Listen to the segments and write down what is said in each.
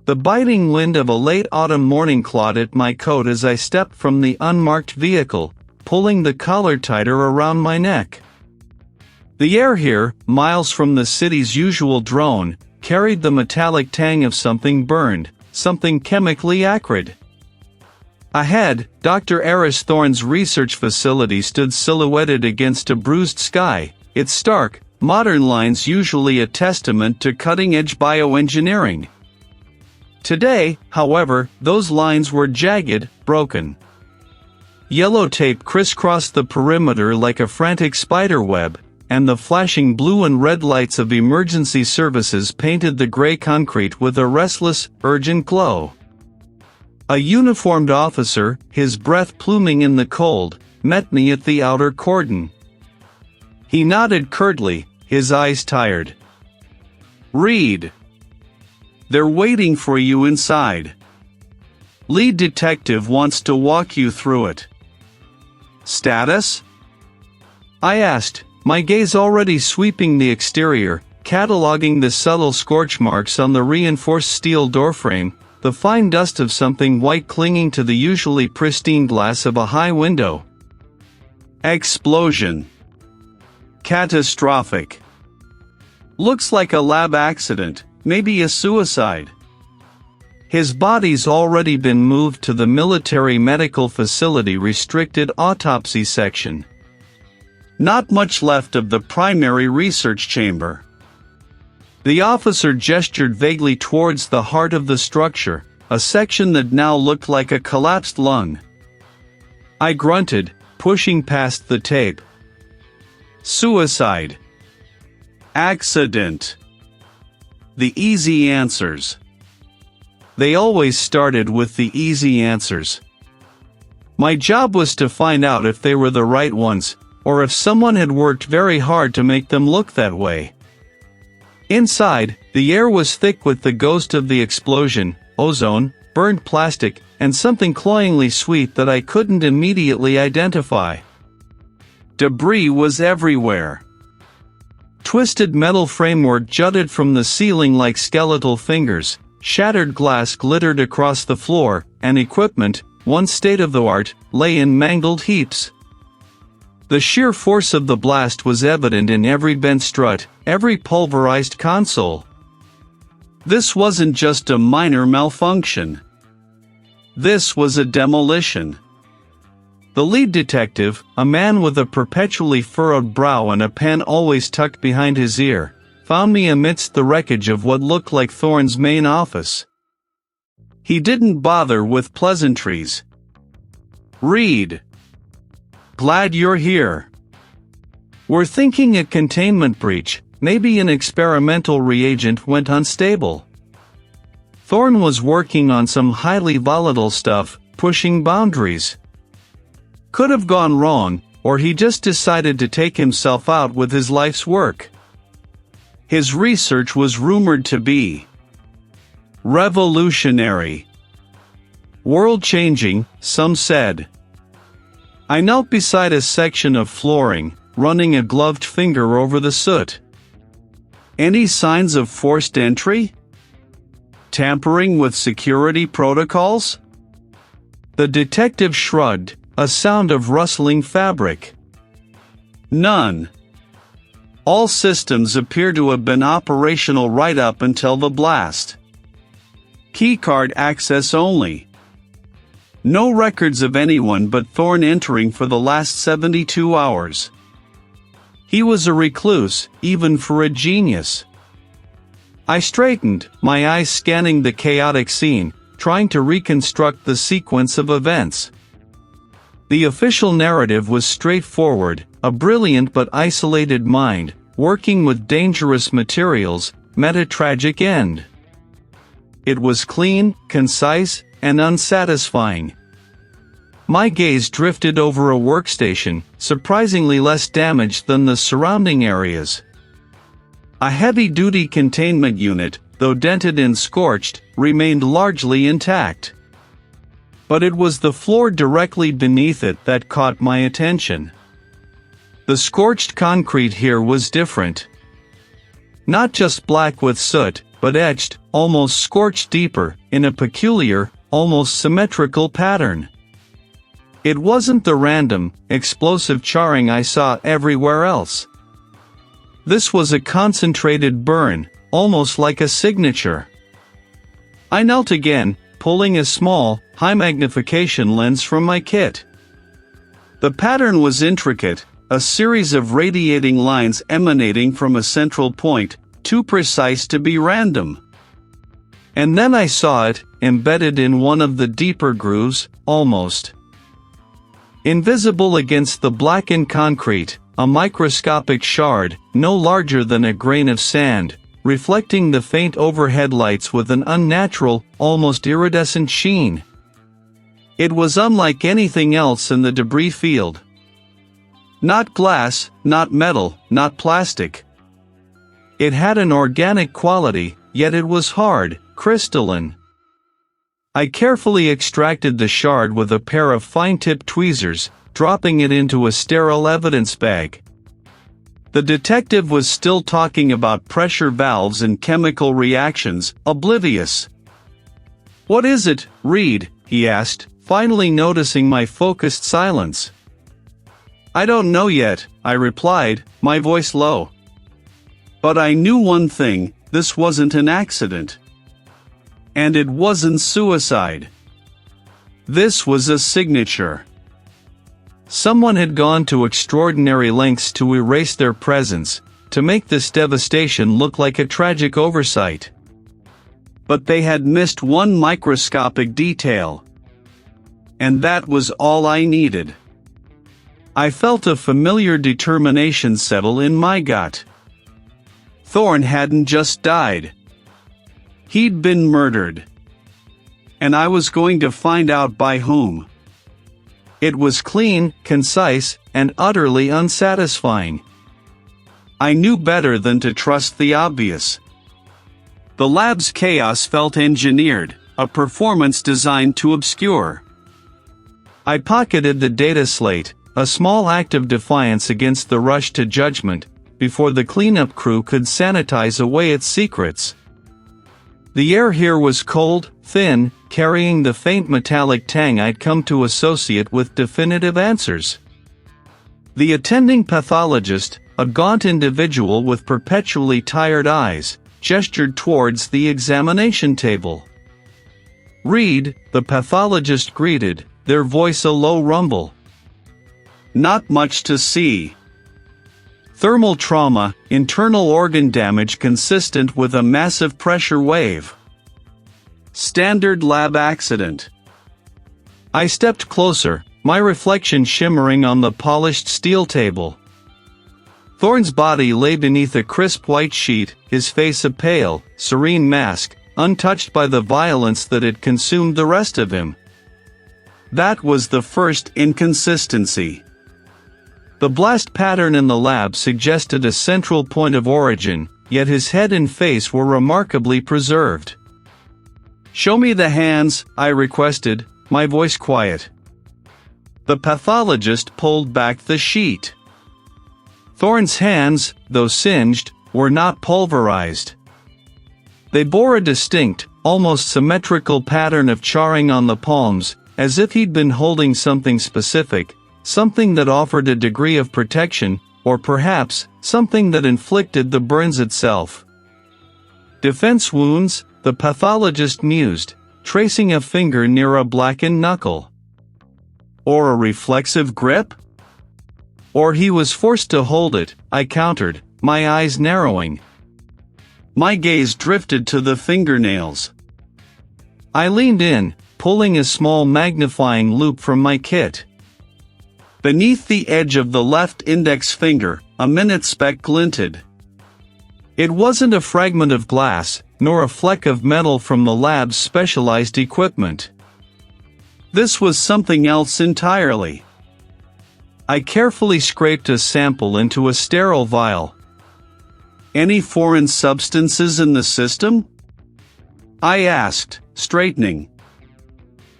The biting wind of a late autumn morning clawed at my coat as I stepped from the unmarked vehicle, pulling the collar tighter around my neck. The air here, miles from the city's usual drone, carried the metallic tang of something burned, something chemically acrid. Ahead, Dr. Aris Thorne's research facility stood silhouetted against a bruised sky, its stark, modern lines usually a testament to cutting-edge bioengineering. Today, however, those lines were jagged, broken. Yellow tape crisscrossed the perimeter like a frantic spider web, and the flashing blue and red lights of emergency services painted the gray concrete with a restless, urgent glow. A uniformed officer, his breath pluming in the cold, met me at the outer cordon. He nodded curtly, his eyes tired. "Read. They're waiting for you inside. Lead detective wants to walk you through it." "Status?" I asked, my gaze already sweeping the exterior, cataloging the subtle scorch marks on the reinforced steel doorframe, the fine dust of something white clinging to the usually pristine glass of a high window. "Explosion. Catastrophic. Looks like a lab accident, maybe a suicide. His body's already been moved to the military medical facility restricted autopsy section. Not much left of the primary research chamber." The officer gestured vaguely towards the heart of the structure, a section that now looked like a collapsed lung. I grunted, pushing past the tape. "Suicide. Accident. The easy answers." They always started with the easy answers. My job was to find out if they were the right ones, or if someone had worked very hard to make them look that way. Inside, the air was thick with the ghost of the explosion, ozone, burned plastic, and something cloyingly sweet that I couldn't immediately identify. Debris was everywhere. Twisted metal framework jutted from the ceiling like skeletal fingers, shattered glass glittered across the floor, and equipment, once state-of-the-art, lay in mangled heaps. The sheer force of the blast was evident in every bent strut, every pulverized console. This wasn't just a minor malfunction. This was a demolition. The lead detective, a man with a perpetually furrowed brow and a pen always tucked behind his ear, found me amidst the wreckage of what looked like Thorne's main office. He didn't bother with pleasantries. "Read. Glad you're here. We're thinking a containment breach, maybe an experimental reagent went unstable. Thorne was working on some highly volatile stuff, pushing boundaries. Could have gone wrong, or he just decided to take himself out with his life's work. His research was rumored to be revolutionary. World-changing, some said." I knelt beside a section of flooring, running a gloved finger over the soot. "Any signs of forced entry? Tampering with security protocols?" The detective shrugged, a sound of rustling fabric. "None. All systems appear to have been operational right up until the blast. Keycard access only. No records of anyone but Thorne entering for the last 72 hours. He was a recluse, even for a genius." I straightened, my eyes scanning the chaotic scene, trying to reconstruct the sequence of events. The official narrative was straightforward, a brilliant but isolated mind, working with dangerous materials, met a tragic end. It was clean, concise, and unsatisfying. My gaze drifted over a workstation, surprisingly less damaged than the surrounding areas. A heavy-duty containment unit, though dented and scorched, remained largely intact. But it was the floor directly beneath it that caught my attention. The scorched concrete here was different. Not just black with soot, but etched, almost scorched deeper, in a peculiar, almost symmetrical pattern. It wasn't the random, explosive charring I saw everywhere else. This was a concentrated burn, almost like a signature. I knelt again, pulling a small, high-magnification lens from my kit. The pattern was intricate, a series of radiating lines emanating from a central point, too precise to be random. And then I saw it, embedded in one of the deeper grooves, almost invisible against the blackened concrete, a microscopic shard, no larger than a grain of sand, reflecting the faint overhead lights with an unnatural, almost iridescent sheen. It was unlike anything else in the debris field. Not glass, not metal, not plastic. It had an organic quality, yet it was hard, crystalline. I carefully extracted the shard with a pair of fine-tipped tweezers, dropping it into a sterile evidence bag. The detective was still talking about pressure valves and chemical reactions, oblivious. "What is it, Reed?" he asked, finally noticing my focused silence. "I don't know yet," I replied, my voice low. But I knew one thing, this wasn't an accident. And it wasn't suicide. This was a signature. Someone had gone to extraordinary lengths to erase their presence, to make this devastation look like a tragic oversight. But they had missed one microscopic detail. And that was all I needed. I felt a familiar determination settle in my gut. Thorne hadn't just died. He'd been murdered. And I was going to find out by whom. It was clean, concise, and utterly unsatisfying. I knew better than to trust the obvious. The lab's chaos felt engineered, a performance designed to obscure. I pocketed the data slate, a small act of defiance against the rush to judgment, before the cleanup crew could sanitize away its secrets. The air here was cold, thin, carrying the faint metallic tang I'd come to associate with definitive answers. The attending pathologist, a gaunt individual with perpetually tired eyes, gestured towards the examination table. "Reed," the pathologist greeted, their voice a low rumble. "Not much to see. Thermal trauma, internal organ damage consistent with a massive pressure wave. Standard lab accident." I stepped closer, my reflection shimmering on the polished steel table. Thorne's body lay beneath a crisp white sheet, his face a pale, serene mask, untouched by the violence that had consumed the rest of him. That was the first inconsistency. The blast pattern in the lab suggested a central point of origin, yet his head and face were remarkably preserved. "Show me the hands," I requested, my voice quiet. The pathologist pulled back the sheet. Thorne's hands, though singed, were not pulverized. They bore a distinct, almost symmetrical pattern of charring on the palms, as if he'd been holding something specific, something that offered a degree of protection, or perhaps, something that inflicted the burns itself. "Defense wounds," the pathologist mused, tracing a finger near a blackened knuckle. "Or a reflexive grip? Or he was forced to hold it," I countered, my eyes narrowing. My gaze drifted to the fingernails. I leaned in, pulling a small magnifying loupe from my kit. Beneath the edge of the left index finger, a minute speck glinted. It wasn't a fragment of glass, nor a fleck of metal from the lab's specialized equipment. This was something else entirely. I carefully scraped a sample into a sterile vial. "Any foreign substances in the system?" I asked, straightening.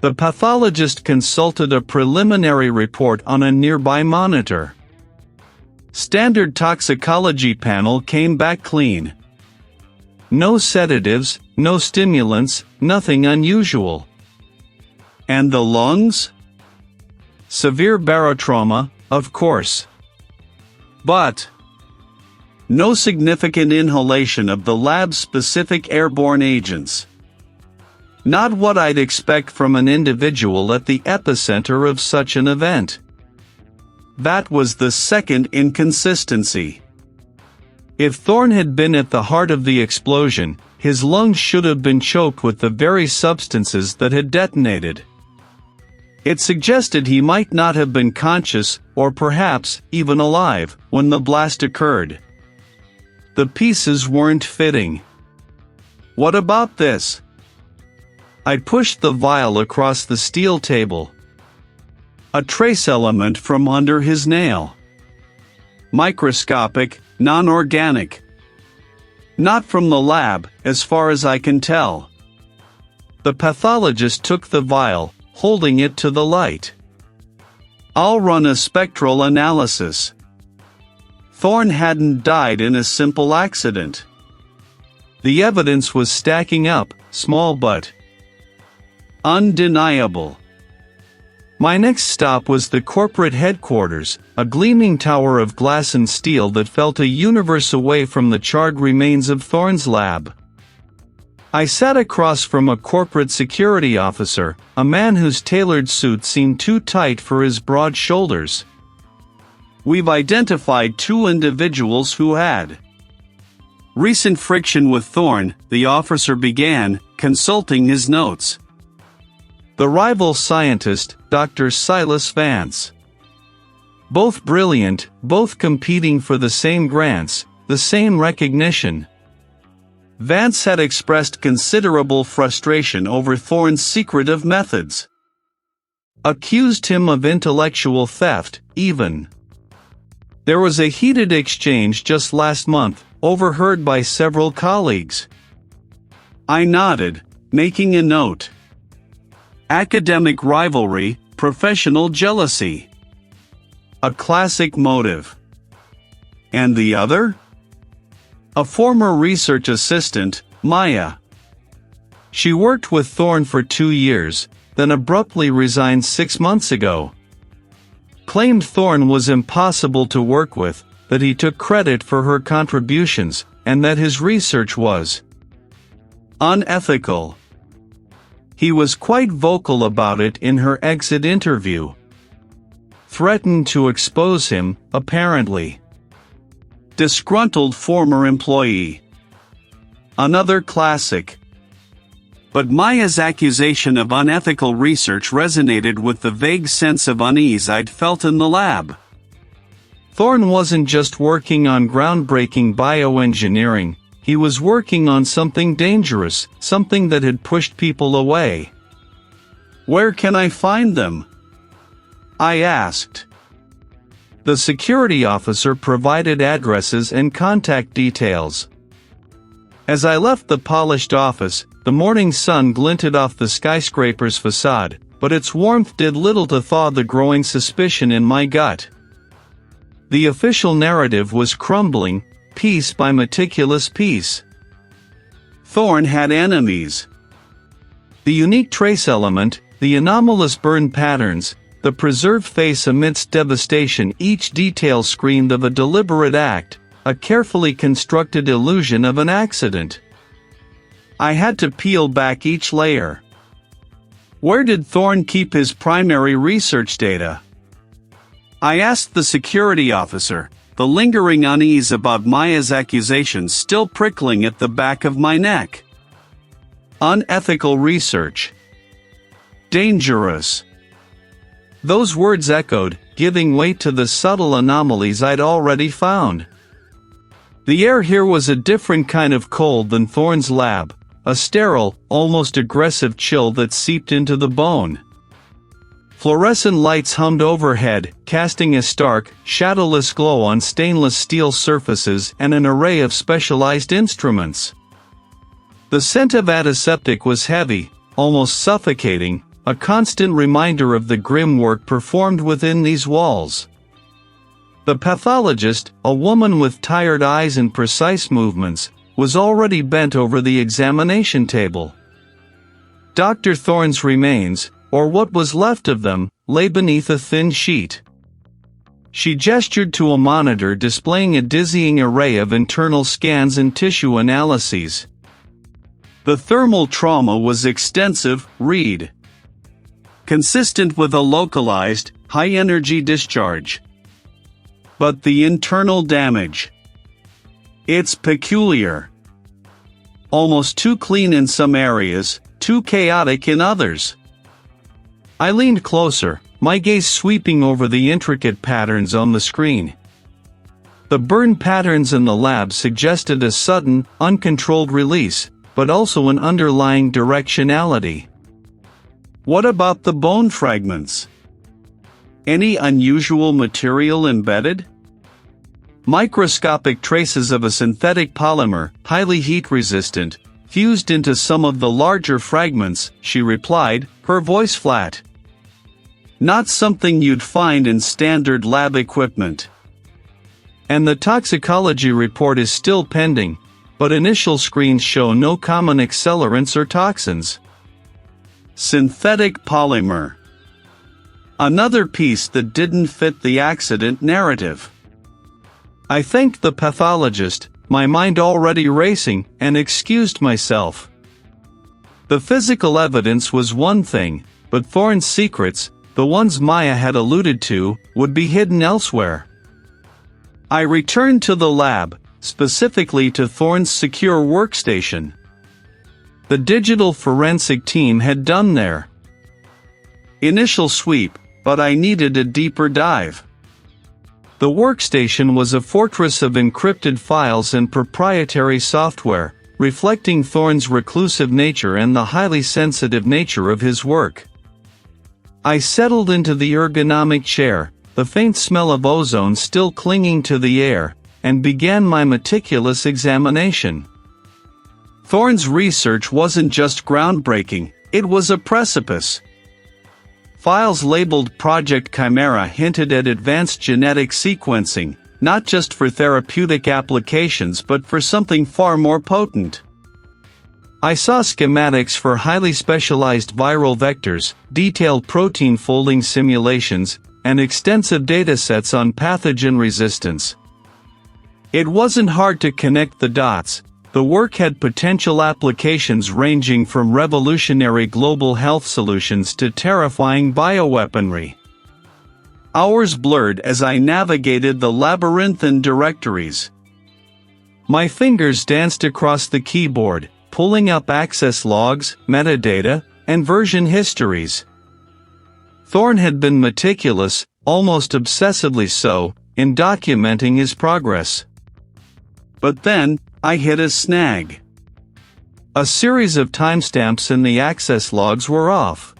The pathologist consulted a preliminary report on a nearby monitor. Standard toxicology panel came back clean. No sedatives, no stimulants, nothing unusual. And the lungs? Severe barotrauma, of course. But no significant inhalation of the lab-specific airborne agents. Not what I'd expect from an individual at the epicenter of such an event. That was the second inconsistency. If Thorne had been at the heart of the explosion, his lungs should have been choked with the very substances that had detonated. It suggested he might not have been conscious, or perhaps even alive, when the blast occurred. The pieces weren't fitting. What about this? I pushed the vial across the steel table. A trace element from under his nail. Microscopic, non-organic. Not from the lab, as far as I can tell. The pathologist took the vial, holding it to the light. I'll run a spectral analysis. Thorne hadn't died in a simple accident. The evidence was stacking up, small but undeniable. My next stop was the corporate headquarters, a gleaming tower of glass and steel that felt a universe away from the charred remains of Thorne's lab. I sat across from a corporate security officer, a man whose tailored suit seemed too tight for his broad shoulders. We've identified two individuals who had recent friction with Thorne, the officer began, consulting his notes. The rival scientist, Dr. Silas Vance. Both brilliant, both competing for the same grants, the same recognition. Vance had expressed considerable frustration over Thorne's secretive methods. Accused him of intellectual theft, even. There was a heated exchange just last month, overheard by several colleagues. I nodded, making a note. Academic rivalry, professional jealousy. A classic motive. And the other? A former research assistant, Maya. She worked with Thorne for 2 years, then abruptly resigned 6 months ago. Claimed Thorne was impossible to work with, that he took credit for her contributions, and that his research was unethical. He was quite vocal about it in her exit interview. Threatened to expose him, apparently. Disgruntled former employee. Another classic. But Maya's accusation of unethical research resonated with the vague sense of unease I'd felt in the lab. Thorne wasn't just working on groundbreaking bioengineering, he was working on something dangerous, something that had pushed people away. Where can I find them? I asked. The security officer provided addresses and contact details. As I left the polished office, the morning sun glinted off the skyscraper's facade, but its warmth did little to thaw the growing suspicion in my gut. The official narrative was crumbling, piece by meticulous piece. Thorne had enemies. The unique trace element, the anomalous burn patterns, the preserved face amidst devastation, each detail screamed of a deliberate act, a carefully constructed illusion of an accident. I had to peel back each layer. Where did Thorne keep his primary research data? I asked the security officer, the lingering unease about Maya's accusations still prickling at the back of my neck. Unethical research. Dangerous. Those words echoed, giving weight to the subtle anomalies I'd already found. The air here was a different kind of cold than Thorne's lab, a sterile, almost aggressive chill that seeped into the bone. Fluorescent lights hummed overhead, casting a stark, shadowless glow on stainless steel surfaces and an array of specialized instruments. The scent of antiseptic was heavy, almost suffocating, a constant reminder of the grim work performed within these walls. The pathologist, a woman with tired eyes and precise movements, was already bent over the examination table. Dr. Thorne's remains, or what was left of them, lay beneath a thin sheet. She gestured to a monitor displaying a dizzying array of internal scans and tissue analyses. The thermal trauma was extensive, read. Consistent with a localized, high-energy discharge. But the internal damage. It's peculiar. Almost too clean in some areas, too chaotic in others. I leaned closer, my gaze sweeping over the intricate patterns on the screen. The burn patterns in the lab suggested a sudden, uncontrolled release, but also an underlying directionality. What about the bone fragments? Any unusual material embedded? Microscopic traces of a synthetic polymer, highly heat-resistant, fused into some of the larger fragments, she replied, her voice flat. Not something you'd find in standard lab equipment. And the toxicology report is still pending, but initial screens show no common accelerants or toxins. Synthetic polymer. Another piece that didn't fit the accident narrative. I thanked the pathologist, my mind already racing, and excused myself. The physical evidence was one thing, but Thorne's secrets, the ones Maya had alluded to, would be hidden elsewhere. I returned to the lab, specifically to Thorne's secure workstation. The digital forensic team had done their initial sweep, but I needed a deeper dive. The workstation was a fortress of encrypted files and proprietary software, reflecting Thorne's reclusive nature and the highly sensitive nature of his work. I settled into the ergonomic chair, the faint smell of ozone still clinging to the air, and began my meticulous examination. Thorne's research wasn't just groundbreaking, it was a precipice. Files labeled Project Chimera hinted at advanced genetic sequencing, not just for therapeutic applications but for something far more potent. I saw schematics for highly specialized viral vectors, detailed protein folding simulations, and extensive datasets on pathogen resistance. It wasn't hard to connect the dots. The work had potential applications ranging from revolutionary global health solutions to terrifying bioweaponry. Hours blurred as I navigated the labyrinthine directories. My fingers danced across the keyboard, pulling up access logs, metadata, and version histories. Thorne had been meticulous, almost obsessively so, in documenting his progress. But then, I hit a snag. A series of timestamps in the access logs were off.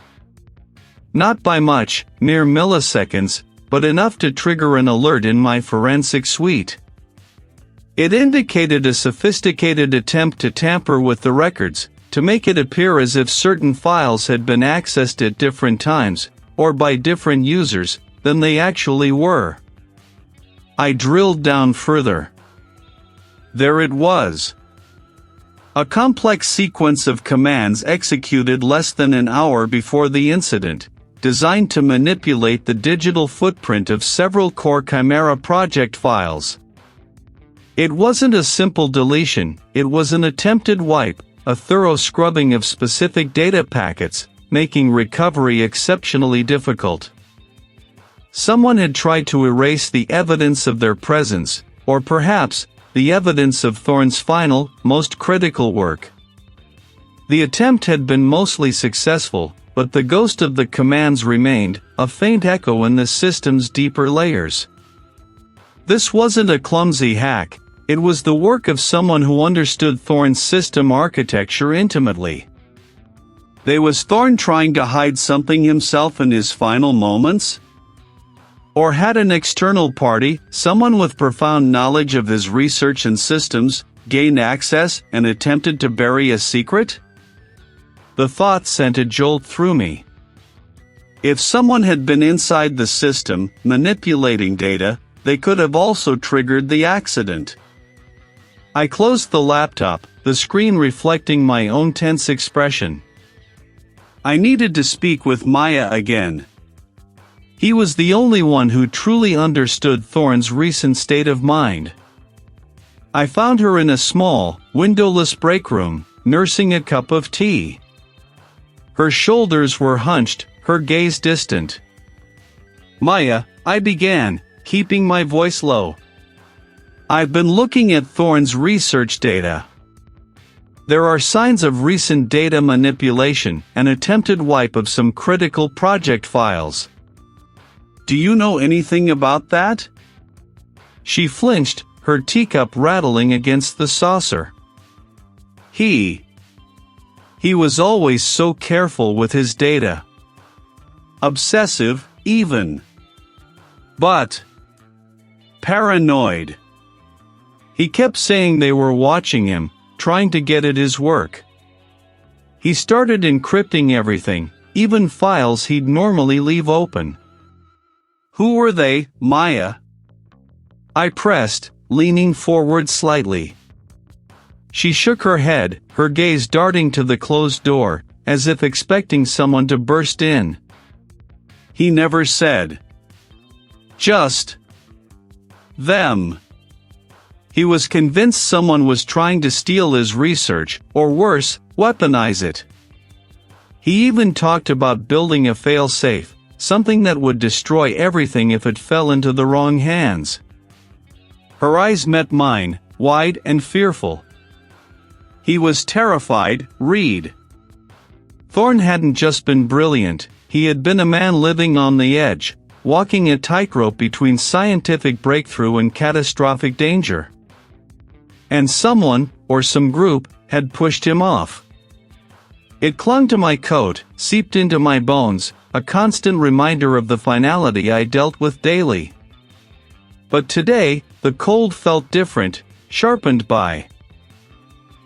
Not by much, mere milliseconds, but enough to trigger an alert in my forensic suite. It indicated a sophisticated attempt to tamper with the records, to make it appear as if certain files had been accessed at different times, or by different users, than they actually were. I drilled down further. There it was. A complex sequence of commands executed less than an hour before the incident, designed to manipulate the digital footprint of several core Chimera project files. It wasn't a simple deletion, it was an attempted wipe, a thorough scrubbing of specific data packets, making recovery exceptionally difficult. Someone had tried to erase the evidence of their presence, or perhaps, the evidence of Thorne's final, most critical work. The attempt had been mostly successful, but the ghost of the commands remained, a faint echo in the system's deeper layers. This wasn't a clumsy hack, it was the work of someone who understood Thorne's system architecture intimately. Was Thorne trying to hide something himself in his final moments? Or had an external party, someone with profound knowledge of his research and systems, gained access and attempted to bury a secret? The thought sent a jolt through me. If someone had been inside the system, manipulating data, they could have also triggered the accident. I closed the laptop, the screen reflecting my own tense expression. I needed to speak with Maya again. He was the only one who truly understood Thorne's recent state of mind. I found her in a small, windowless break room, nursing a cup of tea. Her shoulders were hunched, her gaze distant. "Maya," I began, keeping my voice low. "I've been looking at Thorne's research data. There are signs of recent data manipulation and attempted wipe of some critical project files. Do you know anything about that?" She flinched, her teacup rattling against the saucer. He was always so careful with his data. Obsessive, even. But paranoid. He kept saying they were watching him, trying to get at his work. He started encrypting everything, even files he'd normally leave open. "Who were they, Maya?" I pressed, leaning forward slightly. She shook her head, her gaze darting to the closed door, as if expecting someone to burst in. "He never said. Just them." He was convinced someone was trying to steal his research, or worse, weaponize it. He even talked about building a fail-safe, something that would destroy everything if it fell into the wrong hands. Her eyes met mine, wide and fearful. He was terrified, Reed. Thorne hadn't just been brilliant, he had been a man living on the edge, walking a tightrope between scientific breakthrough and catastrophic danger. And someone, or some group, had pushed him off. It clung to my coat, seeped into my bones, a constant reminder of the finality I dealt with daily. But today, the cold felt different, sharpened by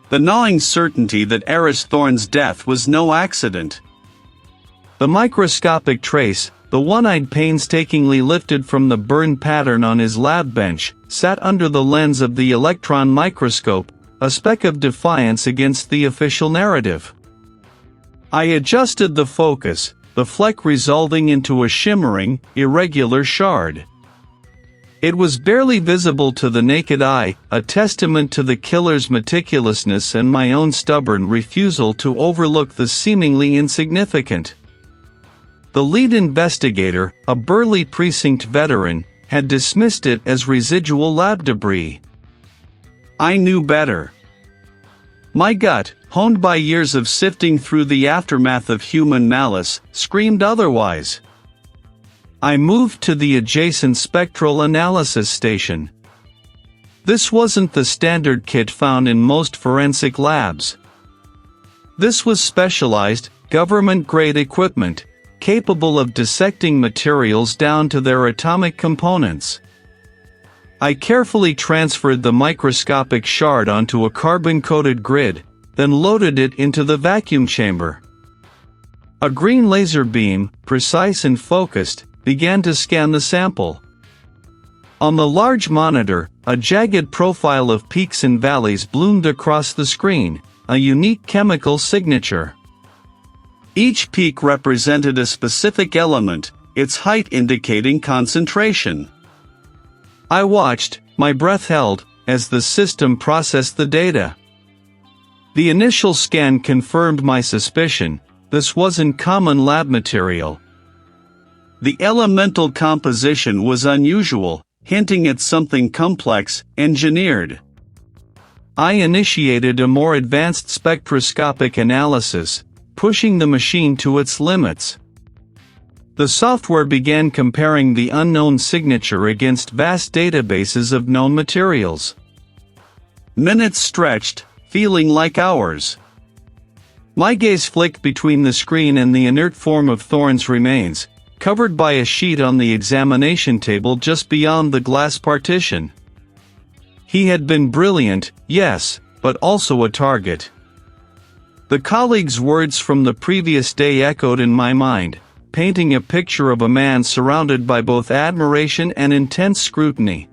the gnawing certainty that Aris Thorne's death was no accident. The microscopic trace, the one I'd painstakingly lifted from the burn pattern on his lab bench, sat under the lens of the electron microscope, a speck of defiance against the official narrative. I adjusted the focus, the fleck resolving into a shimmering, irregular shard. It was barely visible to the naked eye, a testament to the killer's meticulousness and my own stubborn refusal to overlook the seemingly insignificant. The lead investigator, a burly precinct veteran, had dismissed it as residual lab debris. I knew better. My gut, honed by years of sifting through the aftermath of human malice, screamed otherwise. I moved to the adjacent spectral analysis station. This wasn't the standard kit found in most forensic labs. This was specialized, government-grade equipment, capable of dissecting materials down to their atomic components. I carefully transferred the microscopic shard onto a carbon-coated grid, then loaded it into the vacuum chamber. A green laser beam, precise and focused, began to scan the sample. On the large monitor, a jagged profile of peaks and valleys bloomed across the screen, a unique chemical signature. Each peak represented a specific element, its height indicating concentration. I watched, my breath held, as the system processed the data. The initial scan confirmed my suspicion: this wasn't common lab material. The elemental composition was unusual, hinting at something complex, engineered. I initiated a more advanced spectroscopic analysis, pushing the machine to its limits. The software began comparing the unknown signature against vast databases of known materials. Minutes stretched, feeling like hours. My gaze flicked between the screen and the inert form of Thorne's remains, covered by a sheet on the examination table just beyond the glass partition. He had been brilliant, yes, but also a target. The colleague's words from the previous day echoed in my mind, painting a picture of a man surrounded by both admiration and intense scrutiny.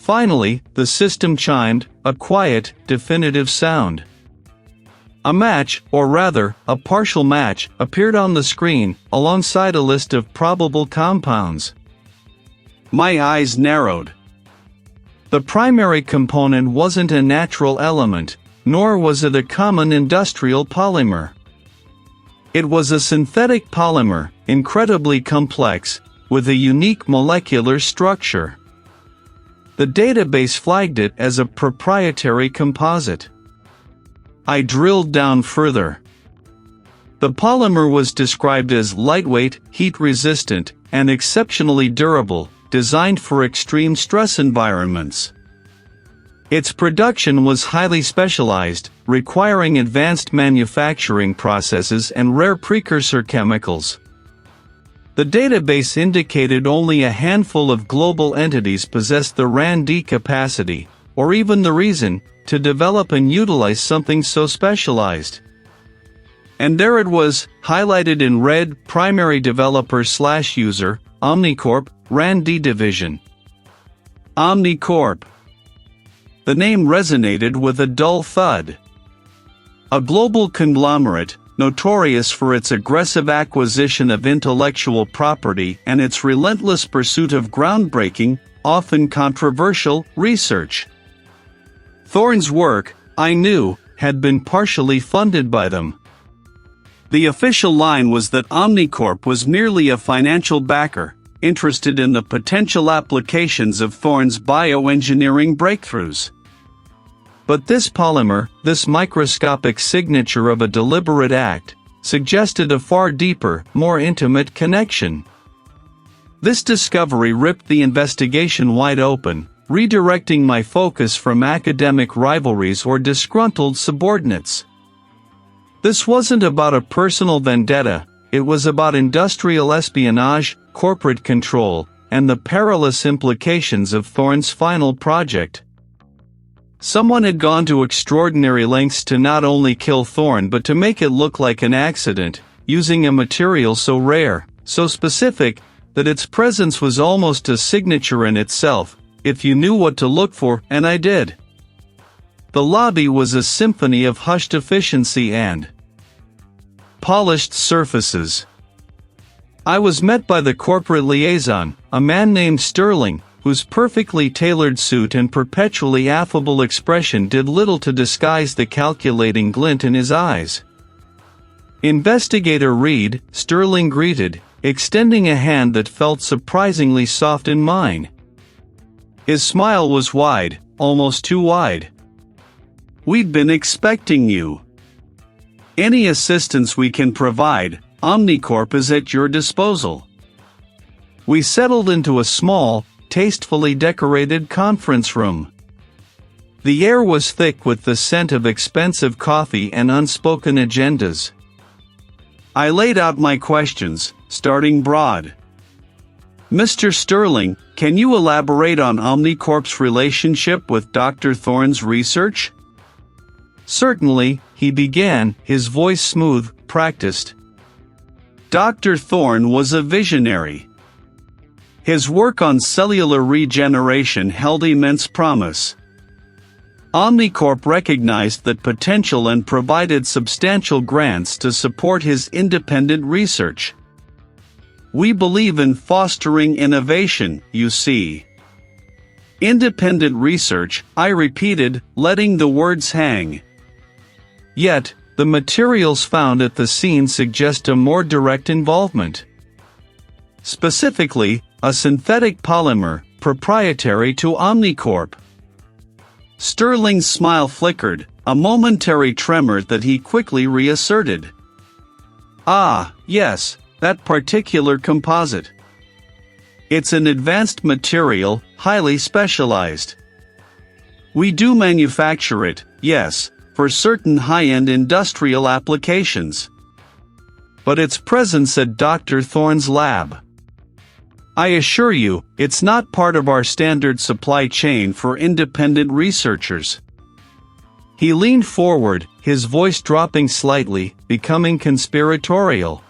Finally, the system chimed, a quiet, definitive sound. A match, or rather, a partial match, appeared on the screen, alongside a list of probable compounds. My eyes narrowed. The primary component wasn't a natural element, nor was it a common industrial polymer. It was a synthetic polymer, incredibly complex, with a unique molecular structure. The database flagged it as a proprietary composite. I drilled down further. The polymer was described as lightweight, heat-resistant, and exceptionally durable, designed for extreme stress environments. Its production was highly specialized, requiring advanced manufacturing processes and rare precursor chemicals. The database indicated only a handful of global entities possessed the R&D capacity, or even the reason, to develop and utilize something so specialized. And there it was, highlighted in red, primary developer/user, Omnicorp, R&D division. Omnicorp. The name resonated with a dull thud. A global conglomerate, notorious for its aggressive acquisition of intellectual property and its relentless pursuit of groundbreaking, often controversial, research. Thorne's work, I knew, had been partially funded by them. The official line was that Omnicorp was merely a financial backer, interested in the potential applications of Thorne's bioengineering breakthroughs. But this polymer, this microscopic signature of a deliberate act, suggested a far deeper, more intimate connection. This discovery ripped the investigation wide open, redirecting my focus from academic rivalries or disgruntled subordinates. This wasn't about a personal vendetta, it was about industrial espionage, corporate control, and the perilous implications of Thorne's final project. Someone had gone to extraordinary lengths to not only kill Thorne but to make it look like an accident, using a material so rare, so specific, that its presence was almost a signature in itself, if you knew what to look for, and I did. The lobby was a symphony of hushed efficiency and polished surfaces. I was met by the corporate liaison, a man named Sterling, whose perfectly tailored suit and perpetually affable expression did little to disguise the calculating glint in his eyes. Investigator Reed, Sterling greeted, extending a hand that felt surprisingly soft in mine. His smile was wide, almost too wide. We'd been expecting you. Any assistance we can provide, Omnicorp is at your disposal. We settled into a small, tastefully decorated conference room. The air was thick with the scent of expensive coffee and unspoken agendas. I laid out my questions, starting broad. Mr. Sterling, can you elaborate on Omnicorp's relationship with Dr. Thorne's research? Certainly, he began, his voice smooth, practiced. Dr. Thorne was a visionary. His work on cellular regeneration held immense promise. Omnicorp recognized that potential and provided substantial grants to support his independent research. We believe in fostering innovation, you see. Independent research, I repeated, letting the words hang. Yet, the materials found at the scene suggest a more direct involvement. Specifically, a synthetic polymer, proprietary to Omnicorp. Sterling's smile flickered, a momentary tremor that he quickly reasserted. Ah, yes, that particular composite. It's an advanced material, highly specialized. We do manufacture it, yes, for certain high-end industrial applications. But its presence at Dr. Thorne's lab. I assure you, it's not part of our standard supply chain for independent researchers. He leaned forward, his voice dropping slightly, becoming conspiratorial.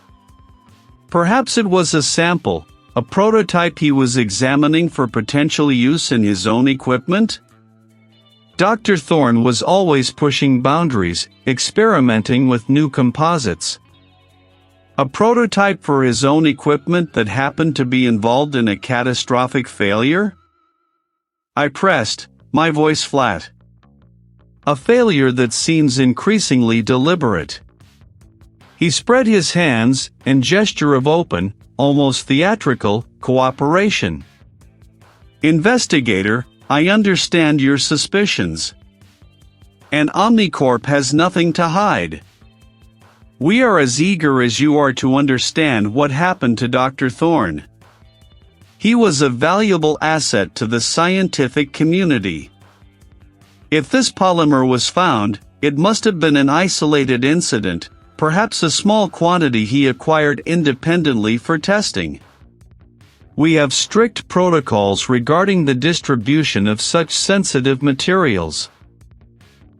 Perhaps it was a sample, A prototype he was examining for potential use in his own equipment? Dr. Thorne was always pushing boundaries, experimenting with new composites. A prototype for his own equipment that happened to be involved in a catastrophic failure? I pressed, my voice flat. A failure that seems increasingly deliberate. He spread his hands, in gesture of open, almost theatrical, cooperation. Investigator, I understand your suspicions. And Omnicorp has nothing to hide. We are as eager as you are to understand what happened to Dr. Thorne. He was a valuable asset to the scientific community. If this polymer was found, it must have been an isolated incident, perhaps a small quantity he acquired independently for testing. We have strict protocols regarding the distribution of such sensitive materials.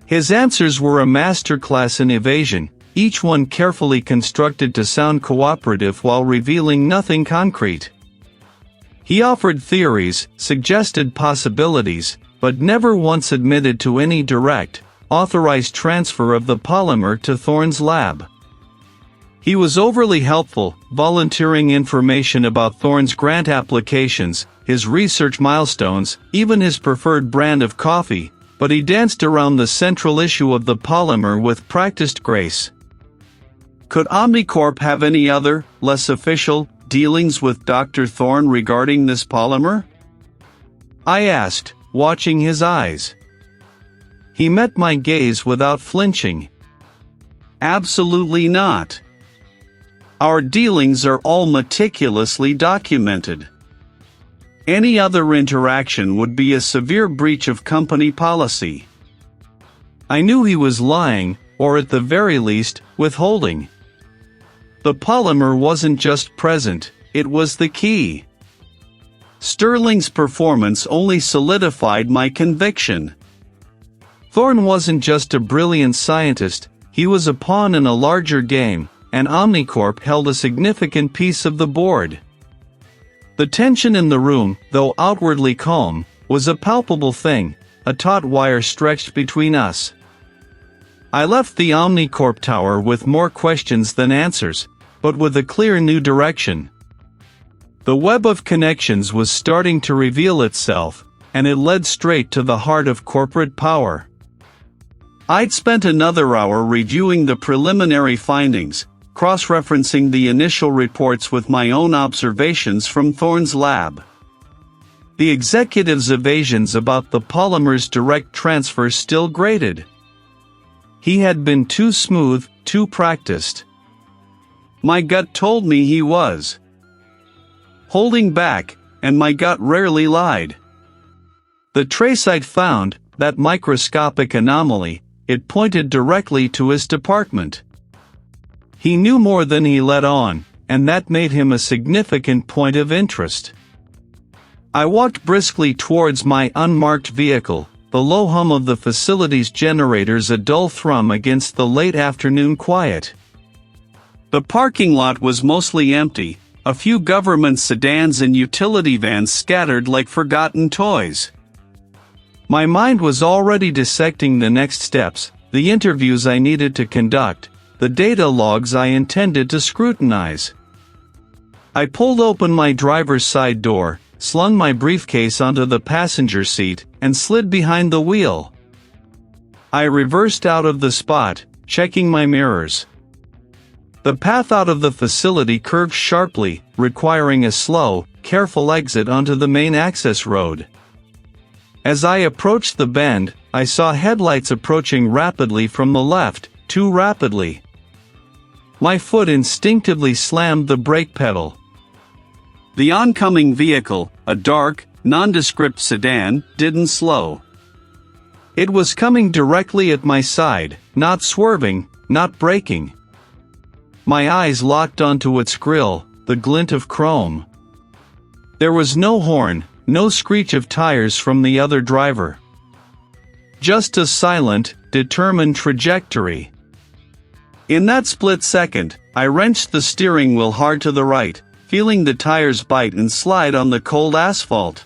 His answers were a masterclass in evasion, each one carefully constructed to sound cooperative while revealing nothing concrete. He offered theories, suggested possibilities, but never once admitted to any direct, authorized transfer of the polymer to Thorne's lab. He was overly helpful, volunteering information about Thorne's grant applications, his research milestones, even his preferred brand of coffee, but he danced around the central issue of the polymer with practiced grace. Could Omnicorp have any other, less official, dealings with Dr. Thorne regarding this polymer? I asked, watching his eyes. He met my gaze without flinching. Absolutely not. Our dealings are all meticulously documented. Any other interaction would be a severe breach of company policy. I knew he was lying, or at the very least, withholding. The polymer wasn't just present, it was the key. Sterling's performance only solidified my conviction. Thorne wasn't just a brilliant scientist, he was a pawn in a larger game, and Omnicorp held a significant piece of the board. The tension in the room, though outwardly calm, was a palpable thing, a taut wire stretched between us. I left the Omnicorp tower with more questions than answers, but with a clear new direction. The web of connections was starting to reveal itself, and it led straight to the heart of corporate power. I'd spent another hour reviewing the preliminary findings, cross-referencing the initial reports with my own observations from Thorne's lab. The executive's evasions about the polymer's direct transfer still grated. He had been too smooth, too practiced. My gut told me he was holding back, and my gut rarely lied. The trace I'd found, that microscopic anomaly, it pointed directly to his department. He knew more than he let on, and that made him a significant point of interest. I walked briskly towards my unmarked vehicle, the low hum of the facility's generators a dull thrum against the late afternoon quiet. The parking lot was mostly empty, a few government sedans and utility vans scattered like forgotten toys. My mind was already dissecting the next steps, the interviews I needed to conduct, the data logs I intended to scrutinize. I pulled open my driver's side door, slung my briefcase onto the passenger seat, and slid behind the wheel. I reversed out of the spot, checking my mirrors. The path out of the facility curved sharply, requiring a slow, careful exit onto the main access road. As I approached the bend, I saw headlights approaching rapidly from the left, too rapidly. My foot instinctively slammed the brake pedal. The oncoming vehicle, a dark, nondescript sedan, didn't slow. It was coming directly at my side, not swerving, not braking. My eyes locked onto its grille, the glint of chrome. There was no horn, no screech of tires from the other driver. Just a silent, determined trajectory. In that split second, I wrenched the steering wheel hard to the right, feeling the tires bite and slide on the cold asphalt.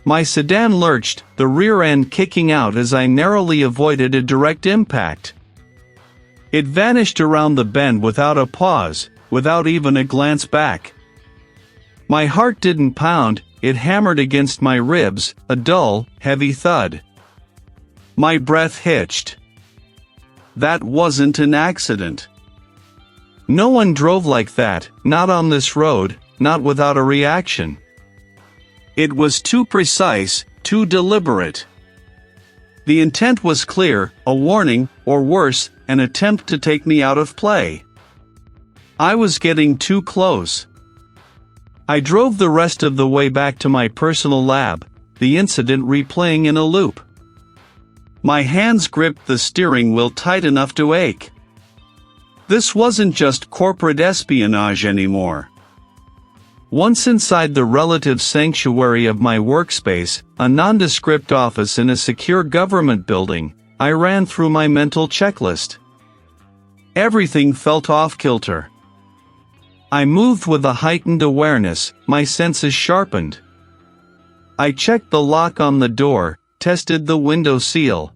My sedan lurched, the rear end kicking out as I narrowly avoided a direct impact. It vanished around the bend without a pause, without even a glance back. My heart didn't pound, it hammered against my ribs, a dull, heavy thud. My breath hitched. That wasn't an accident. No one drove like that, not on this road, not without a reaction. It was too precise, too deliberate. The intent was clear, a warning, or worse, an attempt to take me out of play. I was getting too close. I drove the rest of the way back to my personal lab, the incident replaying in a loop. My hands gripped the steering wheel tight enough to ache. This wasn't just corporate espionage anymore. Once inside the relative sanctuary of my workspace, a nondescript office in a secure government building, I ran through my mental checklist. Everything felt off-kilter. I moved with a heightened awareness, my senses sharpened. I checked the lock on the door, tested the window seal.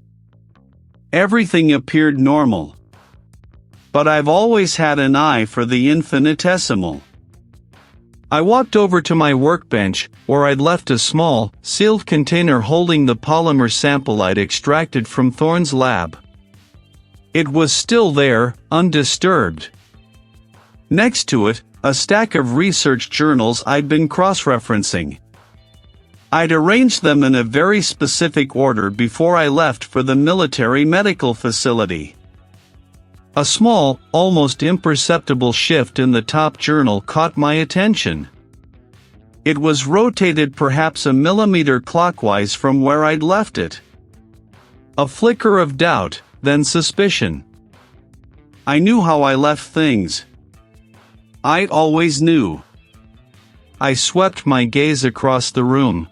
Everything appeared normal. But I've always had an eye for the infinitesimal. I walked over to my workbench, where I'd left a small, sealed container holding the polymer sample I'd extracted from Thorne's lab. It was still there, undisturbed. Next to it, a stack of research journals I'd been cross-referencing. I'd arranged them in a very specific order before I left for the military medical facility. A small, almost imperceptible shift in the top journal caught my attention. It was rotated perhaps a millimeter clockwise from where I'd left it. A flicker of doubt, then suspicion. I knew how I left things. I always knew. I swept my gaze across the room.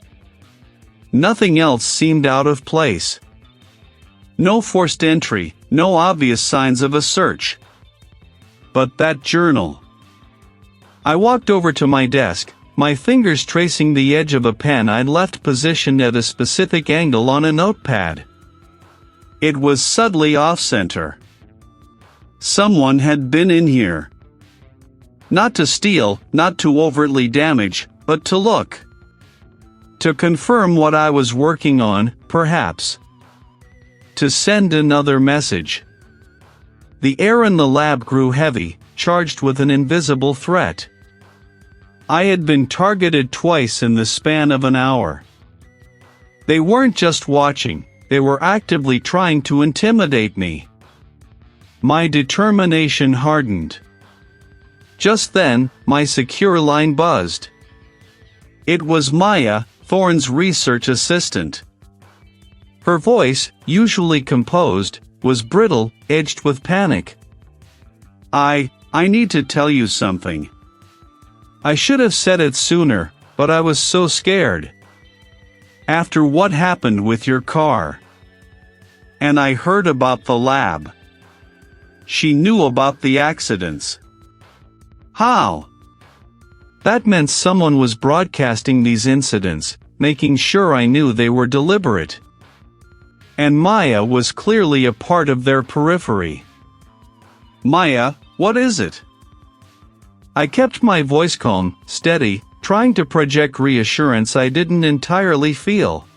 Nothing else seemed out of place. No forced entry, no obvious signs of a search. But that journal. I walked over to my desk, my fingers tracing the edge of a pen I'd left positioned at a specific angle on a notepad. It was subtly off-center. Someone had been in here. Not to steal, not to overtly damage, but to look. To confirm what I was working on, perhaps. To send another message. The air in the lab grew heavy, charged with an invisible threat. I had been targeted twice in the span of an hour. They weren't just watching, they were actively trying to intimidate me. My determination hardened. Just then, my secure line buzzed. It was Maya, Thorne's research assistant. Her voice, usually composed, was brittle, edged with panic. I need to tell you something. I should have said it sooner, but I was so scared. After what happened with your car. And I heard about the lab. She knew about the accidents. How? That meant someone was broadcasting these incidents, making sure I knew they were deliberate. And Maya was clearly a part of their periphery. Maya, what is it? I kept my voice calm, steady, trying to project reassurance I didn't entirely feel.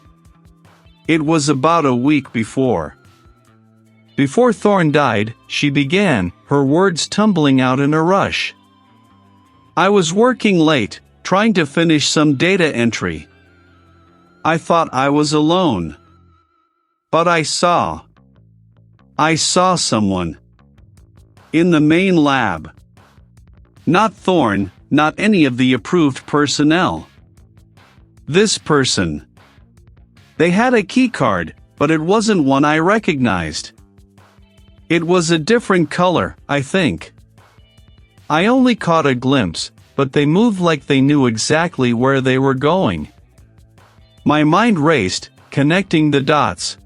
It was about a week before. Before Thorne died, she began, her words tumbling out in a rush. I was working late, trying to finish some data entry. I thought I was alone. But I saw someone. In the main lab. Not Thorne, not any of the approved personnel. This person. They had a keycard, but it wasn't one I recognized. It was a different color, I think. I only caught a glimpse, but they moved like they knew exactly where they were going. My mind raced, connecting the dots.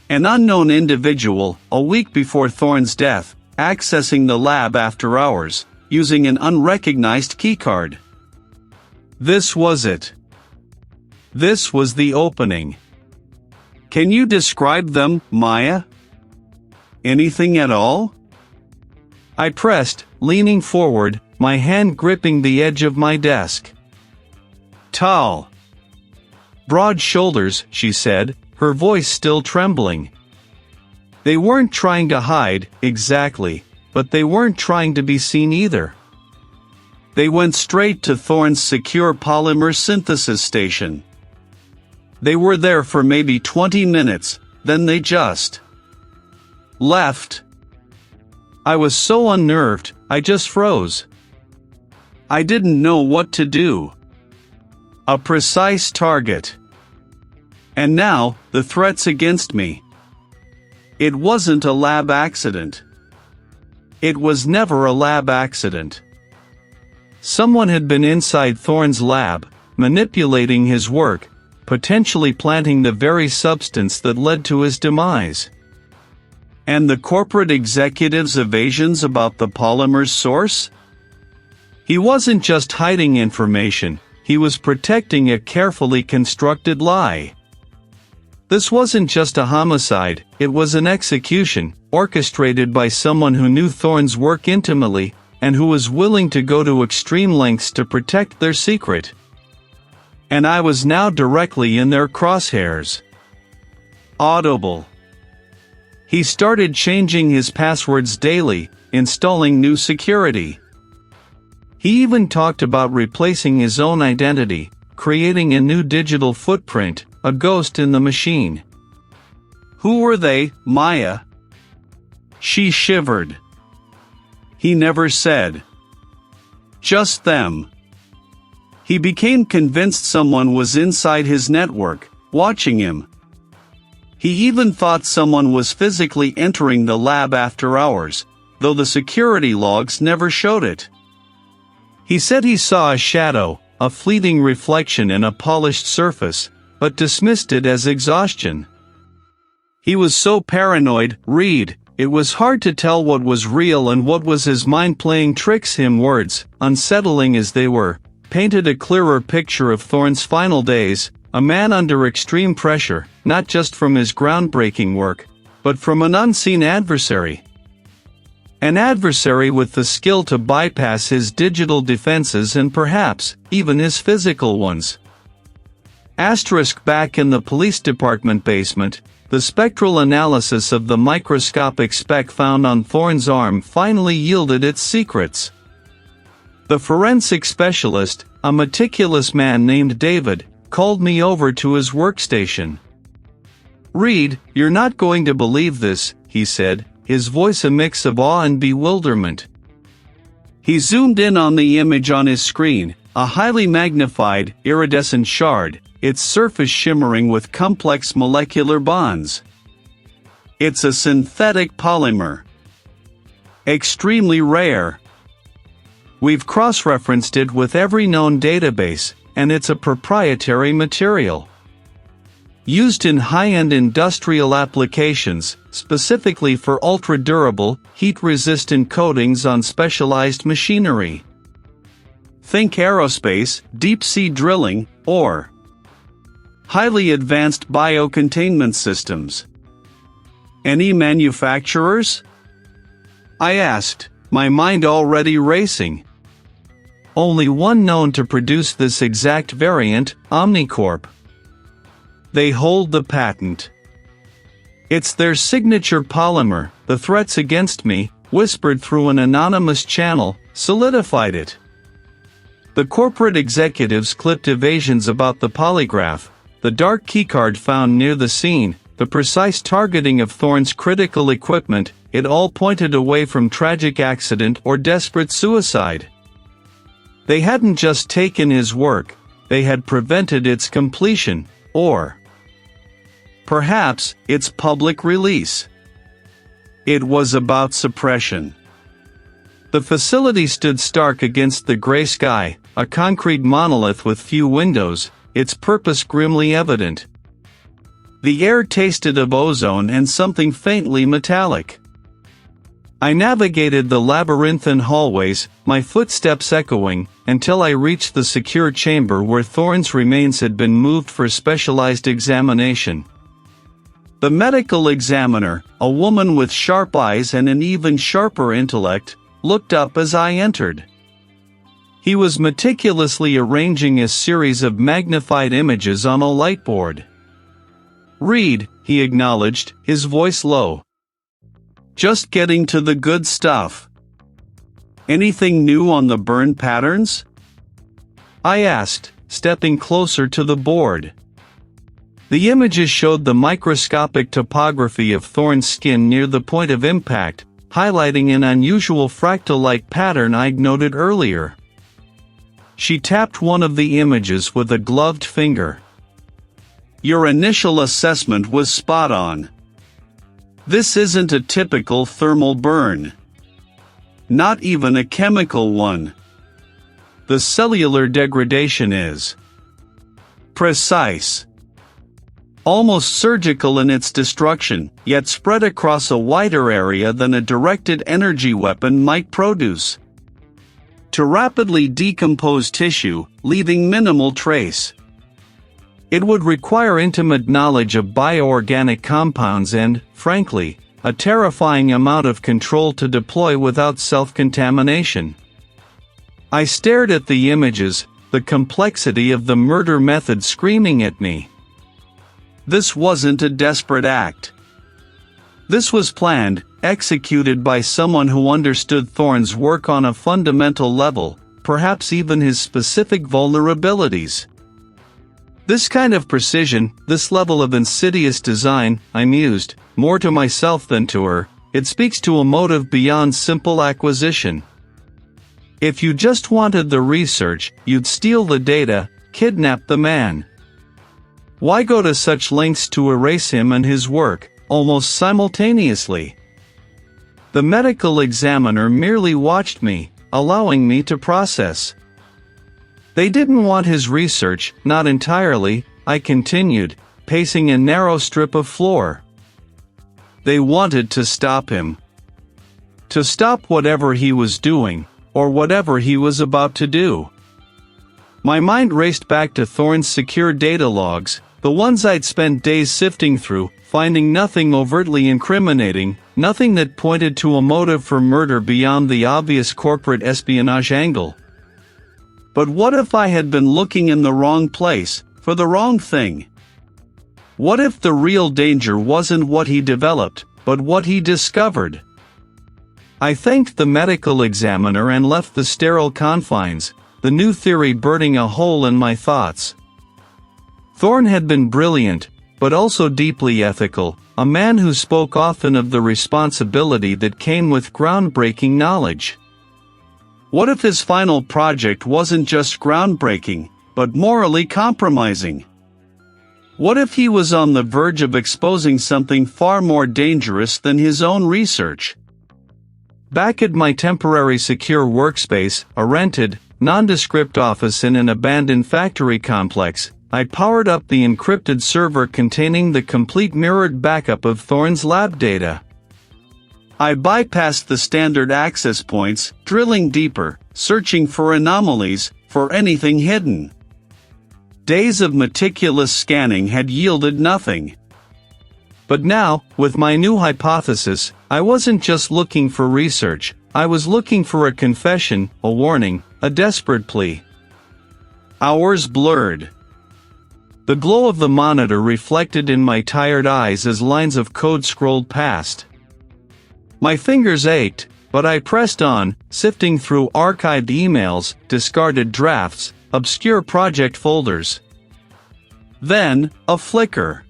An unknown individual, a week before Thorne's death, accessing the lab after hours, using an unrecognized keycard. This was it. This was the opening. Can you describe them, Maya? Anything at all? I pressed, leaning forward, my hand gripping the edge of my desk. Tall. Broad shoulders, she said, her voice still trembling. They weren't trying to hide, exactly, but they weren't trying to be seen either. They went straight to Thorne's secure polymer synthesis station. They were there for maybe 20 minutes, then they just left. I was so unnerved, I just froze. I didn't know what to do. A precise target. And now, the threats against me. It wasn't a lab accident. It was never a lab accident. Someone had been inside Thorne's lab, manipulating his work, potentially planting the very substance that led to his demise. And the corporate executive's evasions about the polymer's source? He wasn't just hiding information, he was protecting a carefully constructed lie. This wasn't just a homicide, it was an execution, orchestrated by someone who knew Thorne's work intimately, and who was willing to go to extreme lengths to protect their secret. And I was now directly in their crosshairs. Audible. He started changing his passwords daily, installing new security. He even talked about replacing his own identity, creating a new digital footprint, a ghost in the machine. Who were they, Maya? She shivered. He never said. Just them. He became convinced someone was inside his network, watching him. He even thought someone was physically entering the lab after hours, though the security logs never showed it. He said he saw a shadow, a fleeting reflection in a polished surface, but dismissed it as exhaustion. He was so paranoid, Reed, it was hard to tell what was real and what was his mind playing tricks him. Words, unsettling as they were, painted a clearer picture of Thorne's final days, a man under extreme pressure, not just from his groundbreaking work, but from an unseen adversary. An adversary with the skill to bypass his digital defenses and perhaps, even his physical ones. Asterisk. Back in the police department basement, the spectral analysis of the microscopic speck found on Thorne's arm finally yielded its secrets. The forensic specialist, a meticulous man named David, called me over to his workstation. Reed, you're not going to believe this, he said, his voice a mix of awe and bewilderment. He zoomed in on the image on his screen, a highly magnified, iridescent shard, its surface shimmering with complex molecular bonds. It's a synthetic polymer. Extremely rare. We've cross-referenced it with every known database, and it's a proprietary material. Used in high-end industrial applications, specifically for ultra-durable, heat-resistant coatings on specialized machinery. Think aerospace, deep-sea drilling, or highly advanced biocontainment systems. Any manufacturers? I asked, my mind already racing. Only one known to produce this exact variant, Omnicorp. They hold the patent. It's their signature polymer. The threats against me, whispered through an anonymous channel, solidified it. The corporate executives clipped evasions about the polygraph, the dark keycard found near the scene, the precise targeting of Thorne's critical equipment, it all pointed away from tragic accident or desperate suicide. They hadn't just taken his work, they had prevented its completion, or perhaps, its public release. It was about suppression. The facility stood stark against the gray sky, a concrete monolith with few windows, its purpose grimly evident. The air tasted of ozone and something faintly metallic. I navigated the labyrinthine hallways, my footsteps echoing, until I reached the secure chamber where Thorne's remains had been moved for specialized examination. The medical examiner, a woman with sharp eyes and an even sharper intellect, looked up as I entered. He was meticulously arranging a series of magnified images on a lightboard. "Read," he acknowledged, his voice low. "Just getting to the good stuff." "Anything new on the burn patterns?" I asked, stepping closer to the board. The images showed the microscopic topography of Thorne's skin near the point of impact, highlighting an unusual fractal-like pattern I'd noted earlier. She tapped one of the images with a gloved finger. "Your initial assessment was spot on. This isn't a typical thermal burn. Not even a chemical one. The cellular degradation is precise. Almost surgical in its destruction, yet spread across a wider area than a directed energy weapon might produce. To rapidly decompose tissue, leaving minimal trace. It would require intimate knowledge of bioorganic compounds and, frankly, a terrifying amount of control to deploy without self-contamination." I stared at the images, the complexity of the murder method screaming at me. This wasn't a desperate act. This was planned, executed by someone who understood Thorne's work on a fundamental level, perhaps even his specific vulnerabilities. This kind of precision, this level of insidious design, I mused, more to myself than to her, it speaks to a motive beyond simple acquisition. If you just wanted the research, you'd steal the data, kidnap the man. Why go to such lengths to erase him and his work, almost simultaneously? The medical examiner merely watched me, allowing me to process. "They didn't want his research, not entirely," I continued, pacing a narrow strip of floor. "They wanted to stop him. To stop whatever he was doing, or whatever he was about to do." My mind raced back to Thorne's secure data logs, the ones I'd spent days sifting through, finding nothing overtly incriminating, nothing that pointed to a motive for murder beyond the obvious corporate espionage angle. But what if I had been looking in the wrong place, for the wrong thing? What if the real danger wasn't what he developed, but what he discovered? I thanked the medical examiner and left the sterile confines, the new theory burning a hole in my thoughts. Thorne had been brilliant, but also deeply ethical, a man who spoke often of the responsibility that came with groundbreaking knowledge. What if his final project wasn't just groundbreaking, but morally compromising? What if he was on the verge of exposing something far more dangerous than his own research? Back at my temporary secure workspace, a rented, nondescript office in an abandoned factory complex, I powered up the encrypted server containing the complete mirrored backup of Thorne's lab data. I bypassed the standard access points, drilling deeper, searching for anomalies, for anything hidden. Days of meticulous scanning had yielded nothing. But now, with my new hypothesis, I wasn't just looking for research, I was looking for a confession, a warning, a desperate plea. Hours blurred. The glow of the monitor reflected in my tired eyes as lines of code scrolled past. My fingers ached, but I pressed on, sifting through archived emails, discarded drafts, obscure project folders. Then, a flicker.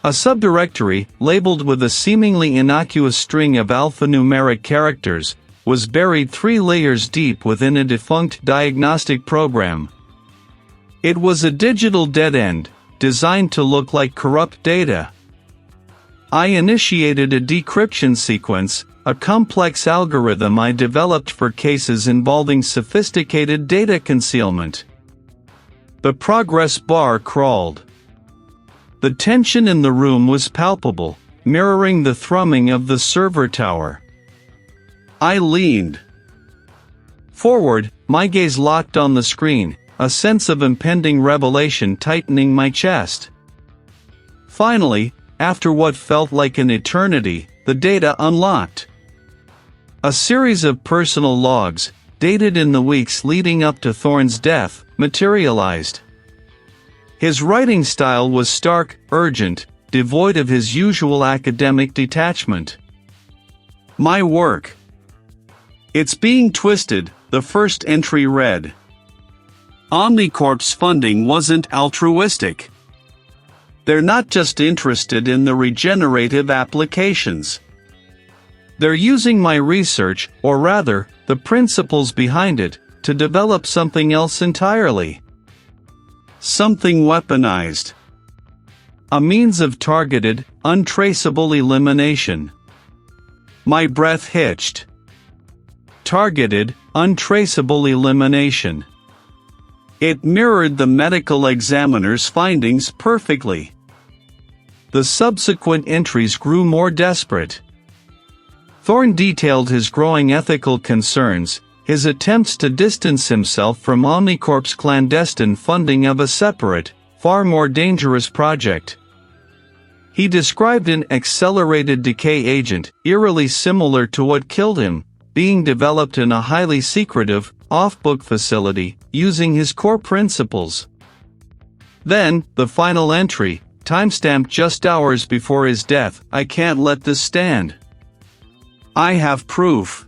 A subdirectory, labeled with a seemingly innocuous string of alphanumeric characters, was buried 3 layers deep within a defunct diagnostic program. It was a digital dead end, designed to look like corrupt data. I initiated a decryption sequence, a complex algorithm I developed for cases involving sophisticated data concealment. The progress bar crawled. The tension in the room was palpable, mirroring the thrumming of the server tower. I leaned forward, my gaze locked on the screen, a sense of impending revelation tightening my chest. Finally, after what felt like an eternity, the data unlocked. A series of personal logs, dated in the weeks leading up to Thorne's death, materialized. His writing style was stark, urgent, devoid of his usual academic detachment. My work. It's being twisted, the first entry read. Omnicorp's funding wasn't altruistic. They're not just interested in the regenerative applications. They're using my research, or rather, the principles behind it, to develop something else entirely. Something weaponized. A means of targeted, untraceable elimination. My breath hitched. Targeted, untraceable elimination. It mirrored the medical examiner's findings perfectly. The subsequent entries grew more desperate. Thorne detailed his growing ethical concerns, his attempts to distance himself from Omnicorp's clandestine funding of a separate, far more dangerous project. He described an accelerated decay agent, eerily similar to what killed him, being developed in a highly secretive, off-book facility, using his core principles. Then, the final entry, timestamped just hours before his death. I can't let this stand. I have proof.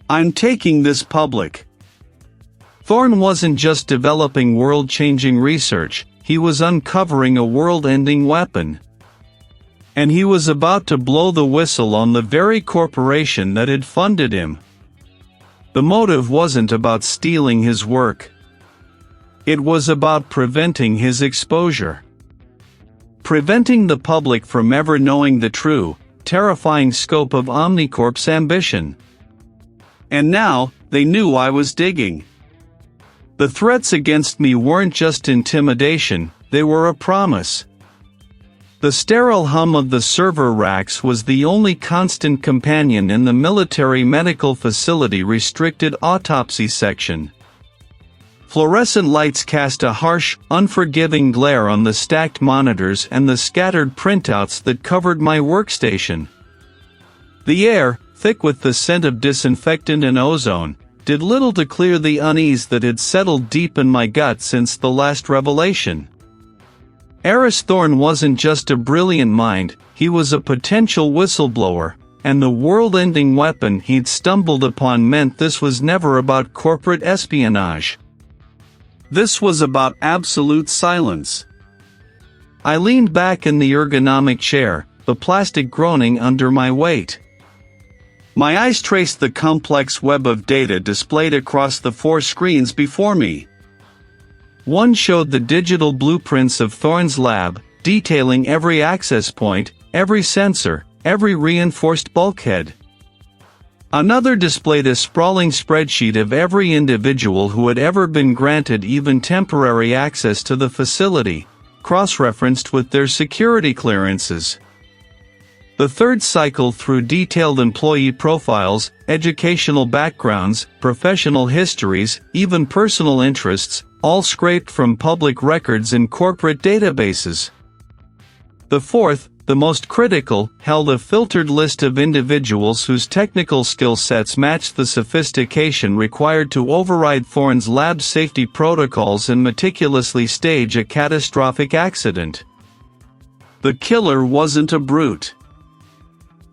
I'm taking this public. Thorne wasn't just developing world-changing research, he was uncovering a world-ending weapon. And he was about to blow the whistle on the very corporation that had funded him. The motive wasn't about stealing his work. It was about preventing his exposure. Preventing the public from ever knowing the true, terrifying scope of Omnicorp's ambition. And now, they knew I was digging. The threats against me weren't just intimidation, they were a promise. The sterile hum of the server racks was the only constant companion in the military medical facility restricted autopsy section. Fluorescent lights cast a harsh, unforgiving glare on the stacked monitors and the scattered printouts that covered my workstation. The air, thick with the scent of disinfectant and ozone, did little to clear the unease that had settled deep in my gut since the last revelation. Aris Thorne wasn't just a brilliant mind, he was a potential whistleblower, and the world-ending weapon he'd stumbled upon meant this was never about corporate espionage. This was about absolute silence. I leaned back in the ergonomic chair, the plastic groaning under my weight. My eyes traced the complex web of data displayed across the 4 screens before me. One showed the digital blueprints of Thorne's lab, detailing every access point, every sensor, every reinforced bulkhead. Another displayed a sprawling spreadsheet of every individual who had ever been granted even temporary access to the facility, cross-referenced with their security clearances. The third cycled through detailed employee profiles, educational backgrounds, professional histories, even personal interests, all scraped from public records and corporate databases. The fourth, the most critical, held a filtered list of individuals whose technical skill sets matched the sophistication required to override Thorne's lab safety protocols and meticulously stage a catastrophic accident. The killer wasn't a brute.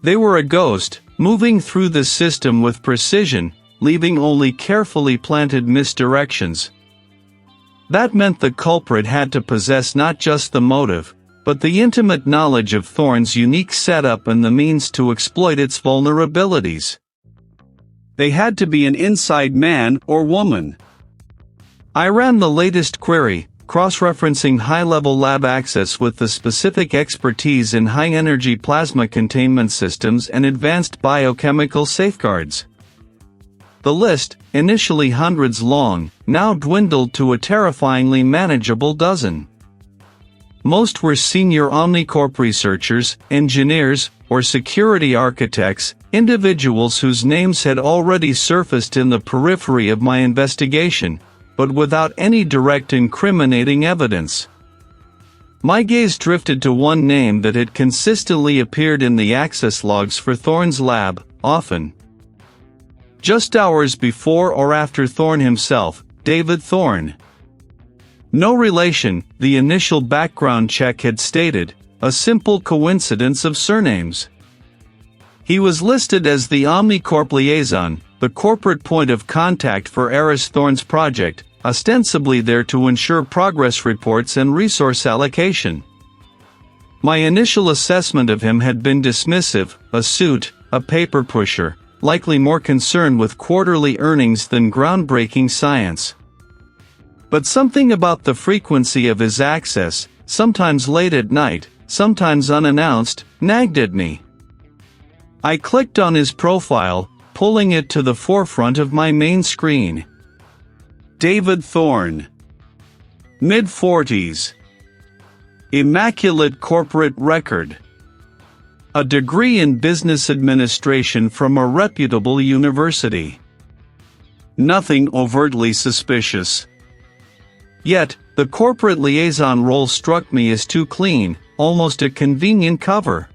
They were a ghost, moving through the system with precision, leaving only carefully planted misdirections. That meant the culprit had to possess not just the motive, but the intimate knowledge of Thorne's unique setup and the means to exploit its vulnerabilities. They had to be an inside man or woman. I ran the latest query, cross-referencing high-level lab access with the specific expertise in high-energy plasma containment systems and advanced biochemical safeguards. The list, initially hundreds long, now dwindled to a terrifyingly manageable dozen. Most were senior Omnicorp researchers, engineers, or security architects, individuals whose names had already surfaced in the periphery of my investigation, but without any direct incriminating evidence. My gaze drifted to one name that had consistently appeared in the access logs for Thorne's lab, often just hours before or after Thorne himself, David Thorne. No relation, the initial background check had stated, a simple coincidence of surnames. He was listed as the Omnicorp liaison, the corporate point of contact for Aris Thorne's project, ostensibly there to ensure progress reports and resource allocation. My initial assessment of him had been dismissive, a suit, a paper pusher, likely more concerned with quarterly earnings than groundbreaking science. But something about the frequency of his access, sometimes late at night, sometimes unannounced, nagged at me. I clicked on his profile, pulling it to the forefront of my main screen. David Thorne. Mid-40s. Immaculate corporate record. A degree in business administration from a reputable university. Nothing overtly suspicious. Yet, the corporate liaison role struck me as too clean, almost a convenient cover.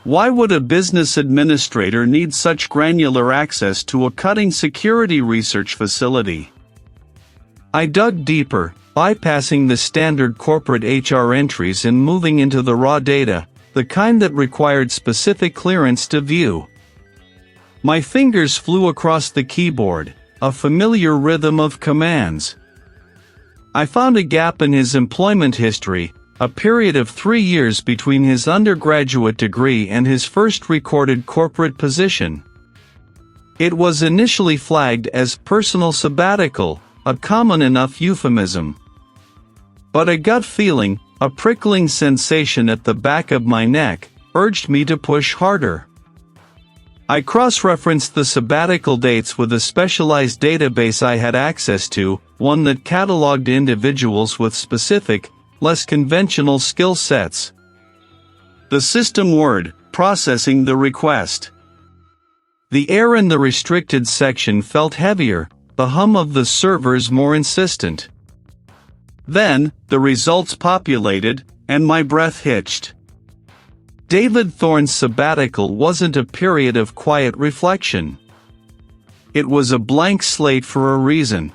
Why would a business administrator need such granular access to a cutting security research facility? I dug deeper, bypassing the standard corporate HR entries and moving into the raw data, the kind that required specific clearance to view. My fingers flew across the keyboard, a familiar rhythm of commands. I found a gap in his employment history, a period of 3 years between his undergraduate degree and his first recorded corporate position. It was initially flagged as personal sabbatical, a common enough euphemism. But a gut feeling, a prickling sensation at the back of my neck, urged me to push harder. I cross-referenced the sabbatical dates with a specialized database I had access to, one that cataloged individuals with specific, less conventional skill sets. The system word, processing the request. The air in the restricted section felt heavier, the hum of the servers more insistent. Then, the results populated, and my breath hitched. David Thorne's sabbatical wasn't a period of quiet reflection. It was a blank slate for a reason.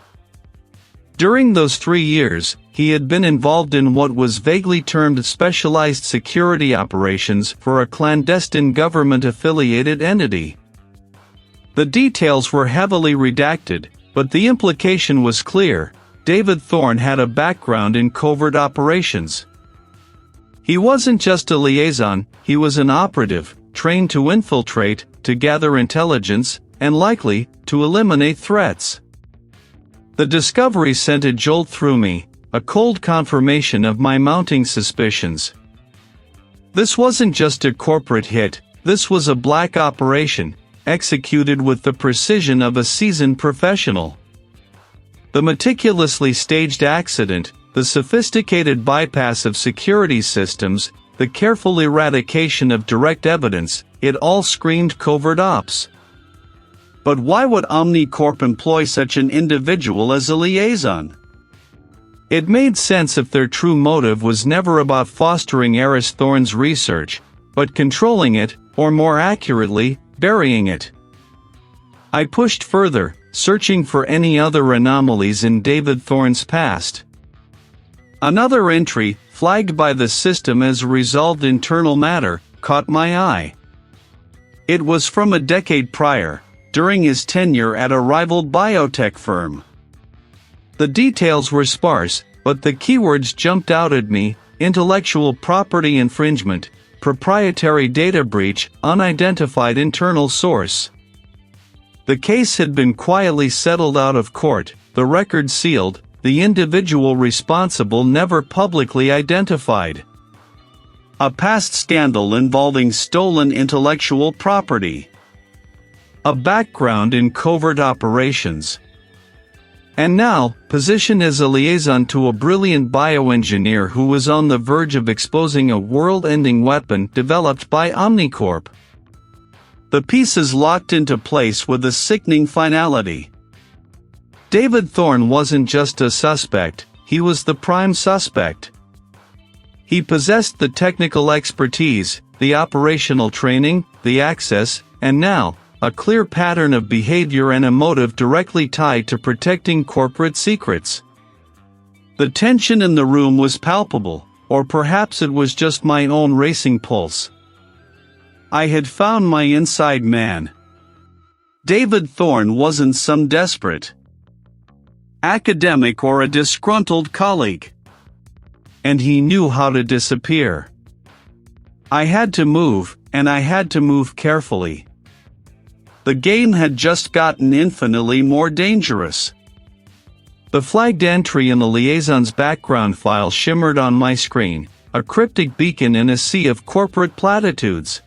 During those 3 years, he had been involved in what was vaguely termed specialized security operations for a clandestine government-affiliated entity. The details were heavily redacted, but the implication was clear. David Thorne had a background in covert operations. He wasn't just a liaison, he was an operative, trained to infiltrate, to gather intelligence, and likely, to eliminate threats. The discovery sent a jolt through me, a cold confirmation of my mounting suspicions. This wasn't just a corporate hit, this was a black operation, executed with the precision of a seasoned professional. The meticulously staged accident, the sophisticated bypass of security systems, the careful eradication of direct evidence, it all screamed covert ops. But why would Omnicorp employ such an individual as a liaison? It made sense if their true motive was never about fostering Aris Thorne's research, but controlling it, or more accurately, burying it. I pushed further, searching for any other anomalies in David Thorne's past. Another entry, flagged by the system as resolved internal matter, caught my eye. It was from a decade prior, during his tenure at a rival biotech firm. The details were sparse, but the keywords jumped out at me: intellectual property infringement, proprietary data breach, unidentified internal source. The case had been quietly settled out of court, the record sealed, the individual responsible never publicly identified. A past scandal involving stolen intellectual property. A background in covert operations. And now, positioned as a liaison to a brilliant bioengineer who was on the verge of exposing a world-ending weapon developed by Omnicorp. The pieces locked into place with a sickening finality. David Thorne wasn't just a suspect, he was the prime suspect. He possessed the technical expertise, the operational training, the access, and now, a clear pattern of behavior and a motive directly tied to protecting corporate secrets. The tension in the room was palpable, or perhaps it was just my own racing pulse. I had found my inside man. David Thorne wasn't some desperate academic or a disgruntled colleague. And he knew how to disappear. I had to move, and I had to move carefully. The game had just gotten infinitely more dangerous. The flagged entry in the liaison's background file shimmered on my screen, a cryptic beacon in a sea of corporate platitudes.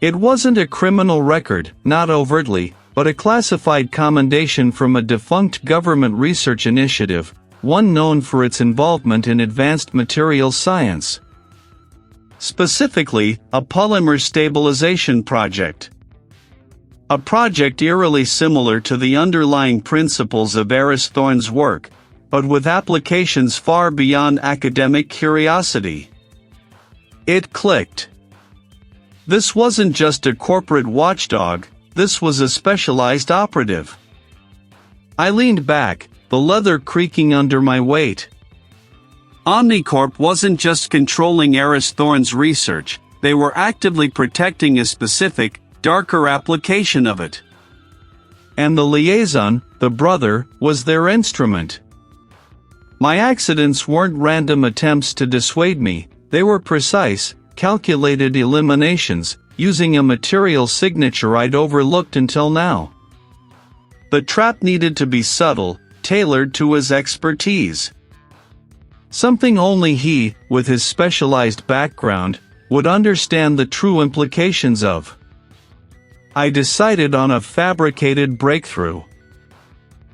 It wasn't a criminal record, not overtly, but a classified commendation from a defunct government research initiative, one known for its involvement in advanced materials science. Specifically, a polymer stabilization project. A project eerily similar to the underlying principles of Aris Thorne's work, but with applications far beyond academic curiosity. It clicked. This wasn't just a corporate watchdog, this was a specialized operative. I leaned back, the leather creaking under my weight. Omnicorp wasn't just controlling Aris Thorne's research, they were actively protecting a specific, darker application of it. And the liaison, the brother, was their instrument. My accidents weren't random attempts to dissuade me, they were precise, calculated eliminations, using a material signature I'd overlooked until now. The trap needed to be subtle, tailored to his expertise. Something only he, with his specialized background, would understand the true implications of. I decided on a fabricated breakthrough.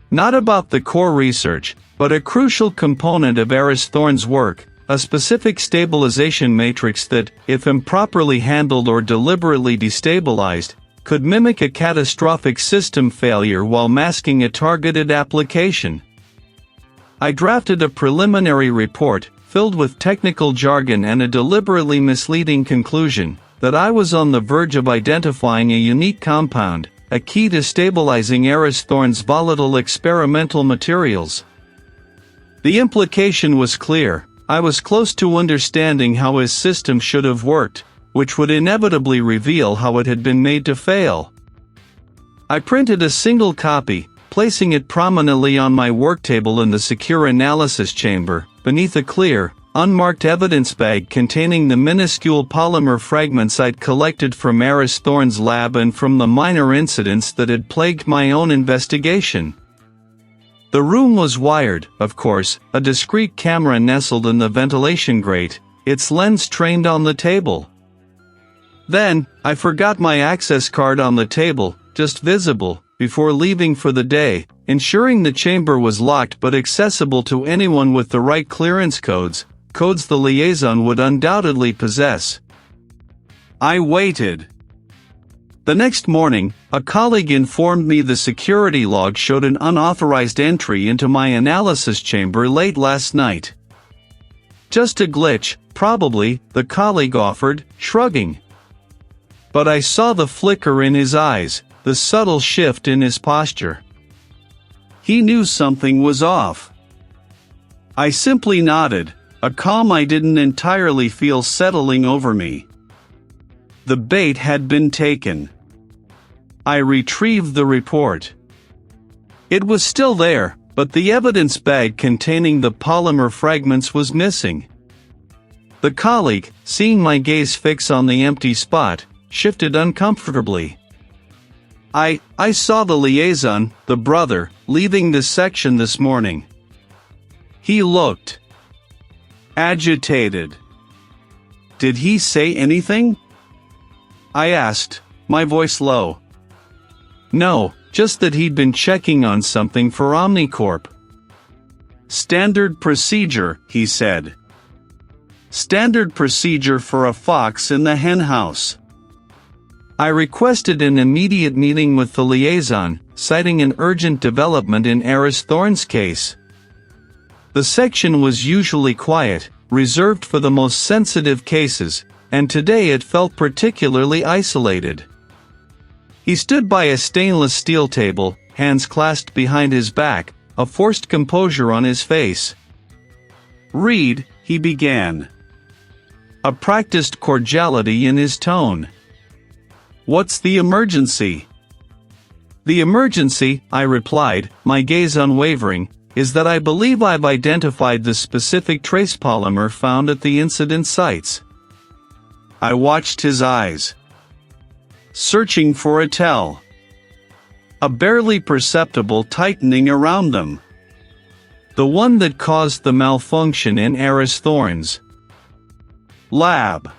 Not about the core research, but a crucial component of Aris Thorne's work, a specific stabilization matrix that, if improperly handled or deliberately destabilized, could mimic a catastrophic system failure while masking a targeted application. I drafted a preliminary report, filled with technical jargon and a deliberately misleading conclusion, that I was on the verge of identifying a unique compound, a key to stabilizing Aris Thorne's volatile experimental materials. The implication was clear, I was close to understanding how his system should have worked, which would inevitably reveal how it had been made to fail. I printed a single copy, placing it prominently on my work table in the secure analysis chamber, beneath a clear, unmarked evidence bag containing the minuscule polymer fragments I'd collected from Aris Thorne's lab and from the minor incidents that had plagued my own investigation. The room was wired, of course, a discreet camera nestled in the ventilation grate, its lens trained on the table. Then, I forgot my access card on the table, just visible, before leaving for the day, ensuring the chamber was locked but accessible to anyone with the right clearance codes the liaison would undoubtedly possess. I waited. The next morning, a colleague informed me the security log showed an unauthorized entry into my analysis chamber late last night. Just a glitch, probably, the colleague offered, shrugging. But I saw the flicker in his eyes, the subtle shift in his posture. He knew something was off. I simply nodded, a calm I didn't entirely feel settling over me. The bait had been taken. I retrieved the report. It was still there, but the evidence bag containing the polymer fragments was missing. The colleague, seeing my gaze fix on the empty spot, shifted uncomfortably. I saw the liaison, the brother, leaving the section this morning. He looked agitated. Did he say anything? I asked, my voice low. No, just that he'd been checking on something for Omnicorp. "Standard procedure," he said. "Standard procedure for a fox in the henhouse." I requested an immediate meeting with the liaison, citing an urgent development in Aris Thorne's case. The section was usually quiet, reserved for the most sensitive cases, and today it felt particularly isolated. He stood by a stainless steel table, hands clasped behind his back, a forced composure on his face. "Read," he began, a practiced cordiality in his tone. "What's the emergency?" "The emergency," I replied, my gaze unwavering, "is that I believe I've identified the specific trace polymer found at the incident sites." I watched his eyes, searching for a tell. A barely perceptible tightening around them. The one that caused the malfunction in Aris Thorne's lab.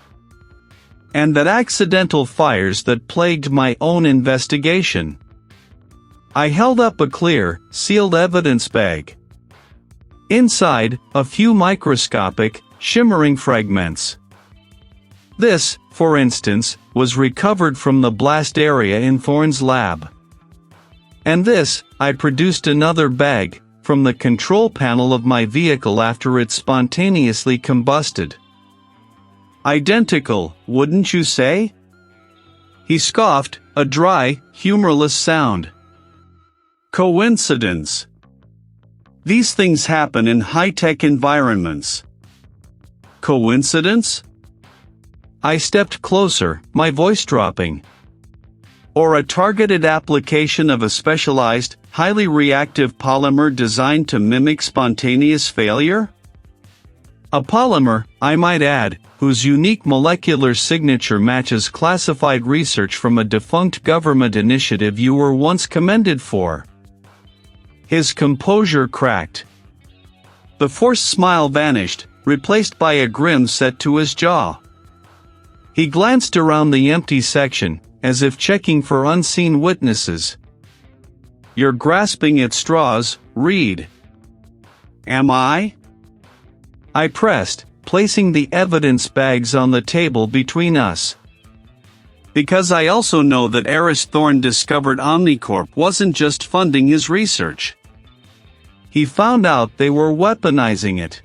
And that accidental fires that plagued my own investigation. I held up a clear, sealed evidence bag. Inside, a few microscopic, shimmering fragments. This, for instance, was recovered from the blast area in Thorne's lab. And this, I produced another bag, from the control panel of my vehicle after it spontaneously combusted. Identical, wouldn't you say? He scoffed, a dry, humorless sound. Coincidence. These things happen in high-tech environments. Coincidence? I stepped closer, my voice dropping. Or a targeted application of a specialized, highly reactive polymer designed to mimic spontaneous failure? A polymer, I might add, whose unique molecular signature matches classified research from a defunct government initiative you were once commended for. His composure cracked. The forced smile vanished, replaced by a grin set to his jaw. He glanced around the empty section, as if checking for unseen witnesses. "You're grasping at straws, Reed." "Am I?" I pressed, placing the evidence bags on the table between us. "Because I also know that Aris Thorne discovered Omnicorp wasn't just funding his research. He found out they were weaponizing it.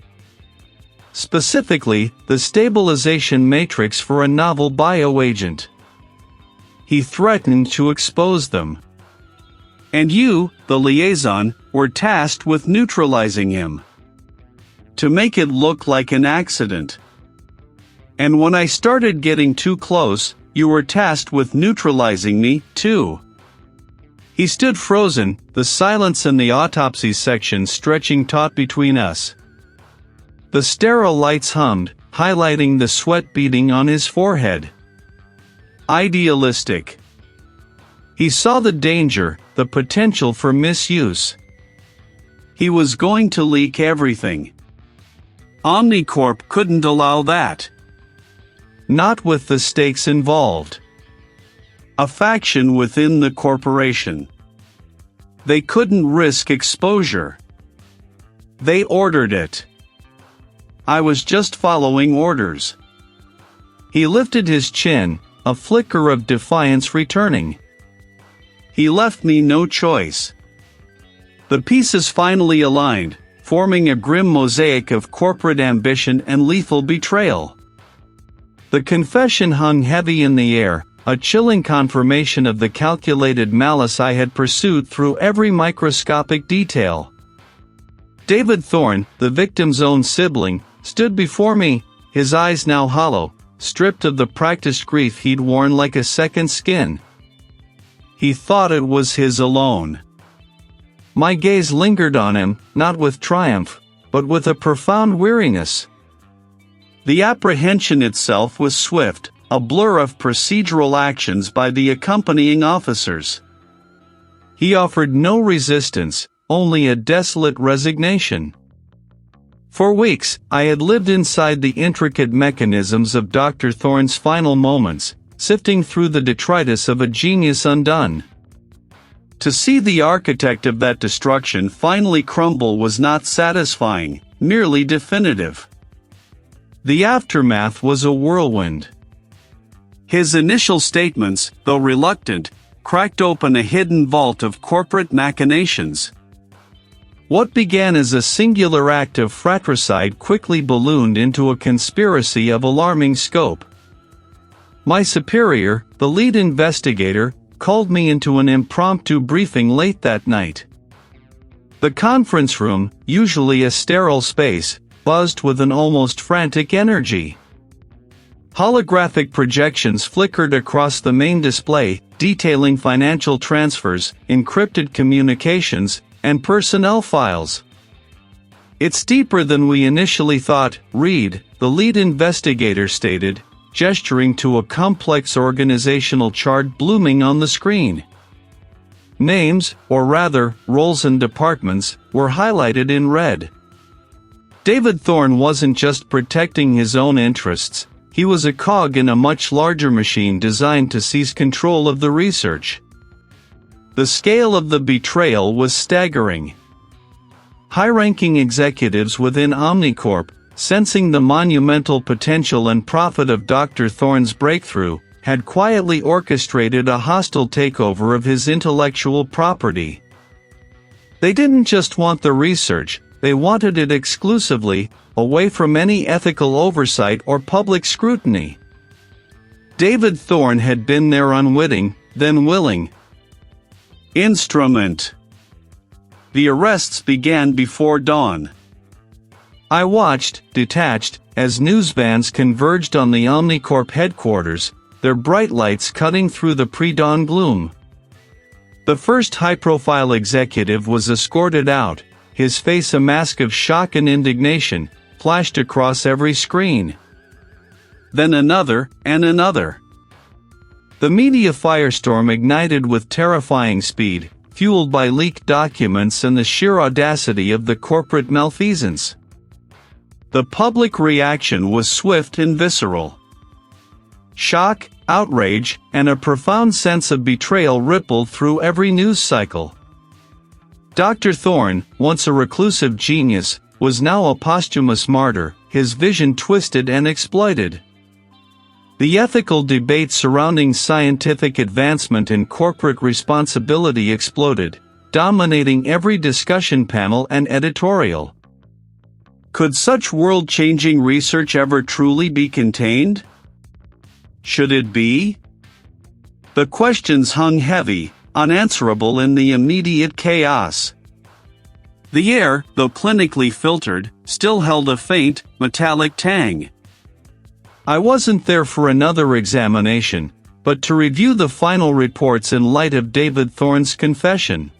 Specifically, the stabilization matrix for a novel bioagent. He threatened to expose them. And you, the liaison, were tasked with neutralizing him. To make it look like an accident. And when I started getting too close, you were tasked with neutralizing me, too." He stood frozen, the silence in the autopsy section stretching taut between us. The sterile lights hummed, highlighting the sweat beading on his forehead. Idealistic. He saw the danger, the potential for misuse. He was going to leak everything. Omnicorp couldn't allow that. Not with the stakes involved. A faction within the corporation. They couldn't risk exposure. They ordered it. I was just following orders. He lifted his chin, a flicker of defiance returning. He left me no choice. The pieces finally aligned, forming a grim mosaic of corporate ambition and lethal betrayal. The confession hung heavy in the air, a chilling confirmation of the calculated malice I had pursued through every microscopic detail. David Thorne, the victim's own sibling, stood before me, his eyes now hollow, stripped of the practiced grief he'd worn like a second skin. He thought it was his alone. My gaze lingered on him, not with triumph, but with a profound weariness. The apprehension itself was swift, a blur of procedural actions by the accompanying officers. He offered no resistance, only a desolate resignation. For weeks, I had lived inside the intricate mechanisms of Dr. Thorne's final moments, sifting through the detritus of a genius undone. To see the architect of that destruction finally crumble was not satisfying, merely definitive. The aftermath was a whirlwind. His initial statements, though reluctant, cracked open a hidden vault of corporate machinations. What began as a singular act of fratricide quickly ballooned into a conspiracy of alarming scope. My superior, the lead investigator, called me into an impromptu briefing late that night. The conference room, usually a sterile space, buzzed with an almost frantic energy. Holographic projections flickered across the main display, detailing financial transfers, encrypted communications, and personnel files. "It's deeper than we initially thought," Reed, the lead investigator stated, gesturing to a complex organizational chart blooming on the screen. Names, or rather, roles and departments, were highlighted in red. David Thorne wasn't just protecting his own interests, he was a cog in a much larger machine designed to seize control of the research. The scale of the betrayal was staggering. High-ranking executives within Omnicorp, sensing the monumental potential and profit of Dr. Thorne's breakthrough, had quietly orchestrated a hostile takeover of his intellectual property. They didn't just want the research, they wanted it exclusively, away from any ethical oversight or public scrutiny. David Thorne had been their unwitting, then willing instrument. The arrests began before dawn. I watched, detached, as news vans converged on the Omnicorp headquarters, their bright lights cutting through the pre-dawn gloom. The first high-profile executive was escorted out, his face a mask of shock and indignation, flashed across every screen. Then another, and another. The media firestorm ignited with terrifying speed, fueled by leaked documents and the sheer audacity of the corporate malfeasance. The public reaction was swift and visceral. Shock, outrage, and a profound sense of betrayal rippled through every news cycle. Dr. Thorne, once a reclusive genius, was now a posthumous martyr, his vision twisted and exploited. The ethical debate surrounding scientific advancement and corporate responsibility exploded, dominating every discussion panel and editorial. Could such world-changing research ever truly be contained? Should it be? The questions hung heavy, unanswerable in the immediate chaos. The air, though clinically filtered, still held a faint, metallic tang. I wasn't there for another examination, but to review the final reports in light of David Thorne's confession.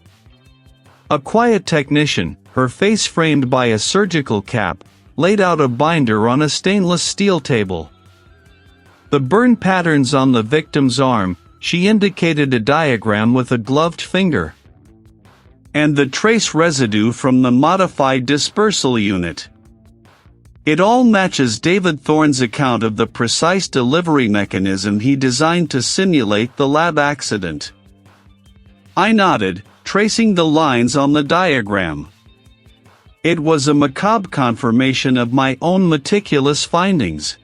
A quiet technician, her face framed by a surgical cap, laid out a binder on a stainless steel table. The burn patterns on the victim's arm, she indicated a diagram with a gloved finger. And the trace residue from the modified dispersal unit. It all matches David Thorne's account of the precise delivery mechanism he designed to simulate the lab accident. I nodded, tracing the lines on the diagram. It was a macabre confirmation of my own meticulous findings.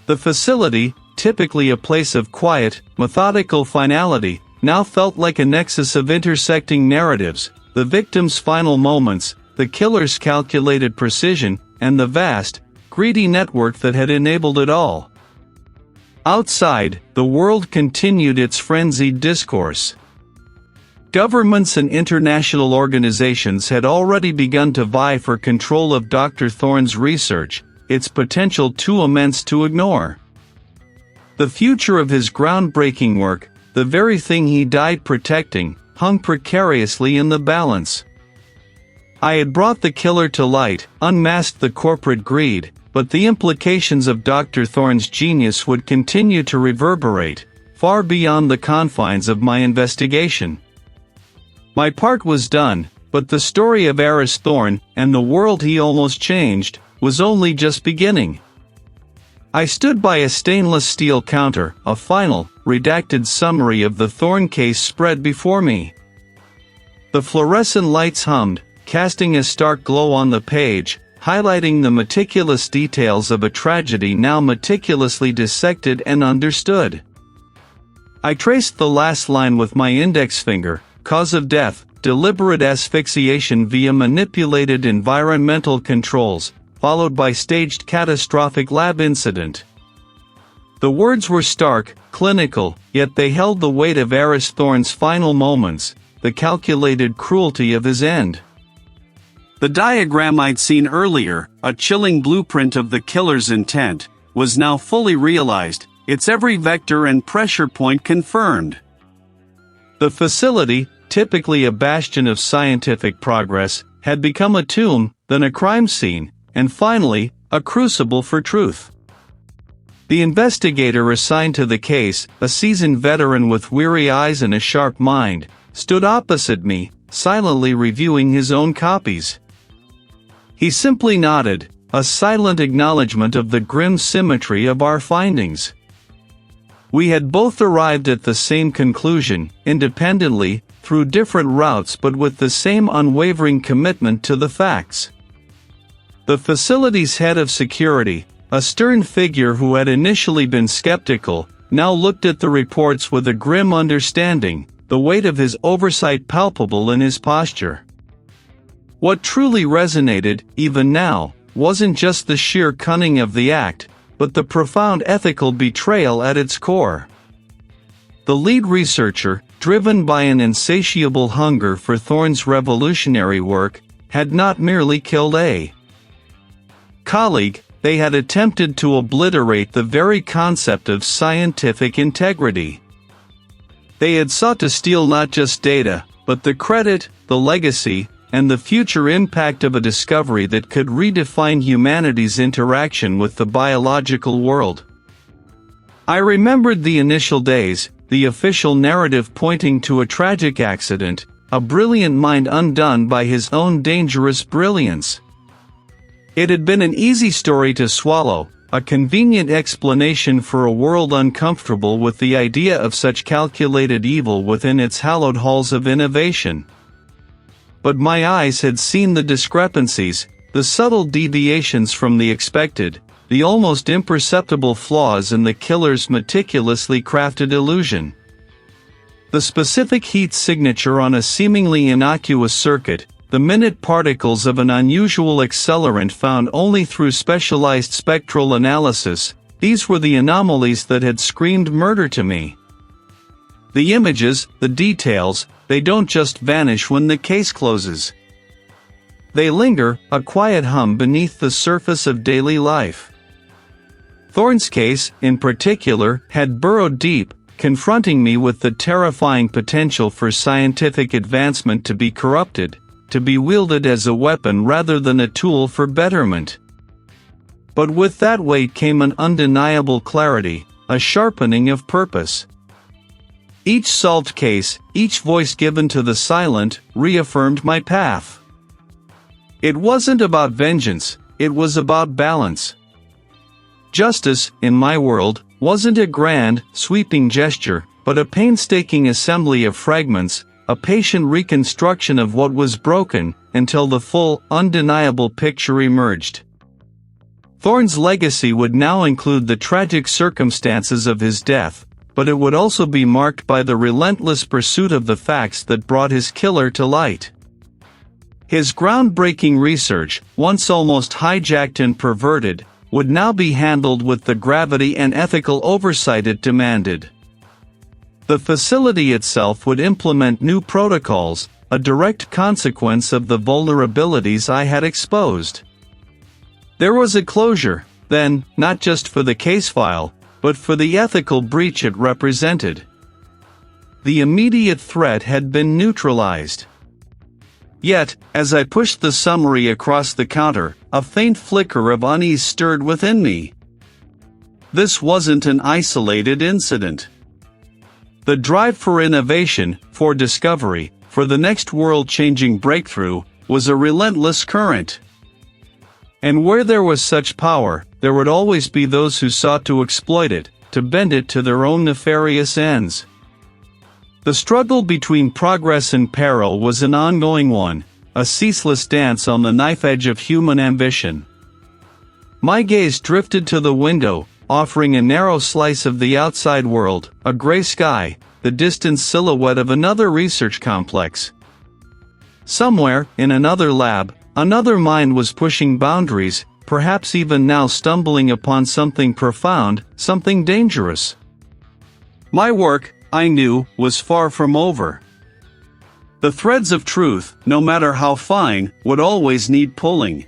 The facility, typically a place of quiet, methodical finality, now felt like a nexus of intersecting narratives, the victim's final moments, the killer's calculated precision, and the vast, greedy network that had enabled it all. Outside, the world continued its frenzied discourse. Governments and international organizations had already begun to vie for control of Dr. Thorne's research, its potential too immense to ignore. The future of his groundbreaking work, the very thing he died protecting, hung precariously in the balance. I had brought the killer to light, unmasked the corporate greed, but the implications of Dr. Thorne's genius would continue to reverberate, far beyond the confines of my investigation. My part was done, but the story of Aris Thorne, and the world he almost changed, was only just beginning. I stood by a stainless steel counter, a final, redacted summary of the Thorne case spread before me. The fluorescent lights hummed, casting a stark glow on the page, highlighting the meticulous details of a tragedy now meticulously dissected and understood. I traced the last line with my index finger: cause of death, deliberate asphyxiation via manipulated environmental controls, followed by staged catastrophic lab incident. The words were stark, clinical, yet they held the weight of Aris Thorne's final moments, the calculated cruelty of his end. The diagram I'd seen earlier, a chilling blueprint of the killer's intent, was now fully realized, its every vector and pressure point confirmed. The facility, typically a bastion of scientific progress, had become a tomb, then a crime scene, and finally, a crucible for truth. The investigator assigned to the case, a seasoned veteran with weary eyes and a sharp mind, stood opposite me, silently reviewing his own copies. He simply nodded, a silent acknowledgement of the grim symmetry of our findings. We had both arrived at the same conclusion, independently, through different routes but with the same unwavering commitment to the facts. The facility's head of security, a stern figure who had initially been skeptical, now looked at the reports with a grim understanding, the weight of his oversight palpable in his posture. What truly resonated, even now, wasn't just the sheer cunning of the act, but the profound ethical betrayal at its core. The lead researcher, driven by an insatiable hunger for Thorne's revolutionary work, had not merely killed a colleague, they had attempted to obliterate the very concept of scientific integrity. They had sought to steal not just data, but the credit, the legacy, and the future impact of a discovery that could redefine humanity's interaction with the biological world. I remembered the initial days, the official narrative pointing to a tragic accident, a brilliant mind undone by his own dangerous brilliance. It had been an easy story to swallow, a convenient explanation for a world uncomfortable with the idea of such calculated evil within its hallowed halls of innovation. But my eyes had seen the discrepancies, the subtle deviations from the expected, the almost imperceptible flaws in the killer's meticulously crafted illusion. The specific heat signature on a seemingly innocuous circuit, the minute particles of an unusual accelerant found only through specialized spectral analysis, these were the anomalies that had screamed murder to me. The images, the details, they don't just vanish when the case closes. They linger, a quiet hum beneath the surface of daily life. Thorne's case, in particular, had burrowed deep, confronting me with the terrifying potential for scientific advancement to be corrupted, to be wielded as a weapon rather than a tool for betterment. But with that weight came an undeniable clarity, a sharpening of purpose. Each solved case, each voice given to the silent, reaffirmed my path. It wasn't about vengeance, it was about balance. Justice, in my world, wasn't a grand, sweeping gesture, but a painstaking assembly of fragments, a patient reconstruction of what was broken, until the full, undeniable picture emerged. Thorne's legacy would now include the tragic circumstances of his death, but it would also be marked by the relentless pursuit of the facts that brought his killer to light. His groundbreaking research, once almost hijacked and perverted, would now be handled with the gravity and ethical oversight it demanded. The facility itself would implement new protocols, a direct consequence of the vulnerabilities I had exposed. There was a closure, then, not just for the case file, but for the ethical breach it represented. The immediate threat had been neutralized. Yet, as I pushed the summary across the counter, a faint flicker of unease stirred within me. This wasn't an isolated incident. The drive for innovation, for discovery, for the next world-changing breakthrough, was a relentless current. And where there was such power, there would always be those who sought to exploit it, to bend it to their own nefarious ends. The struggle between progress and peril was an ongoing one, a ceaseless dance on the knife edge of human ambition. My gaze drifted to the window, offering a narrow slice of the outside world, a gray sky, the distant silhouette of another research complex. Somewhere, in another lab, another mind was pushing boundaries, perhaps even now stumbling upon something profound, something dangerous. My work, I knew, was far from over. The threads of truth, no matter how fine, would always need pulling.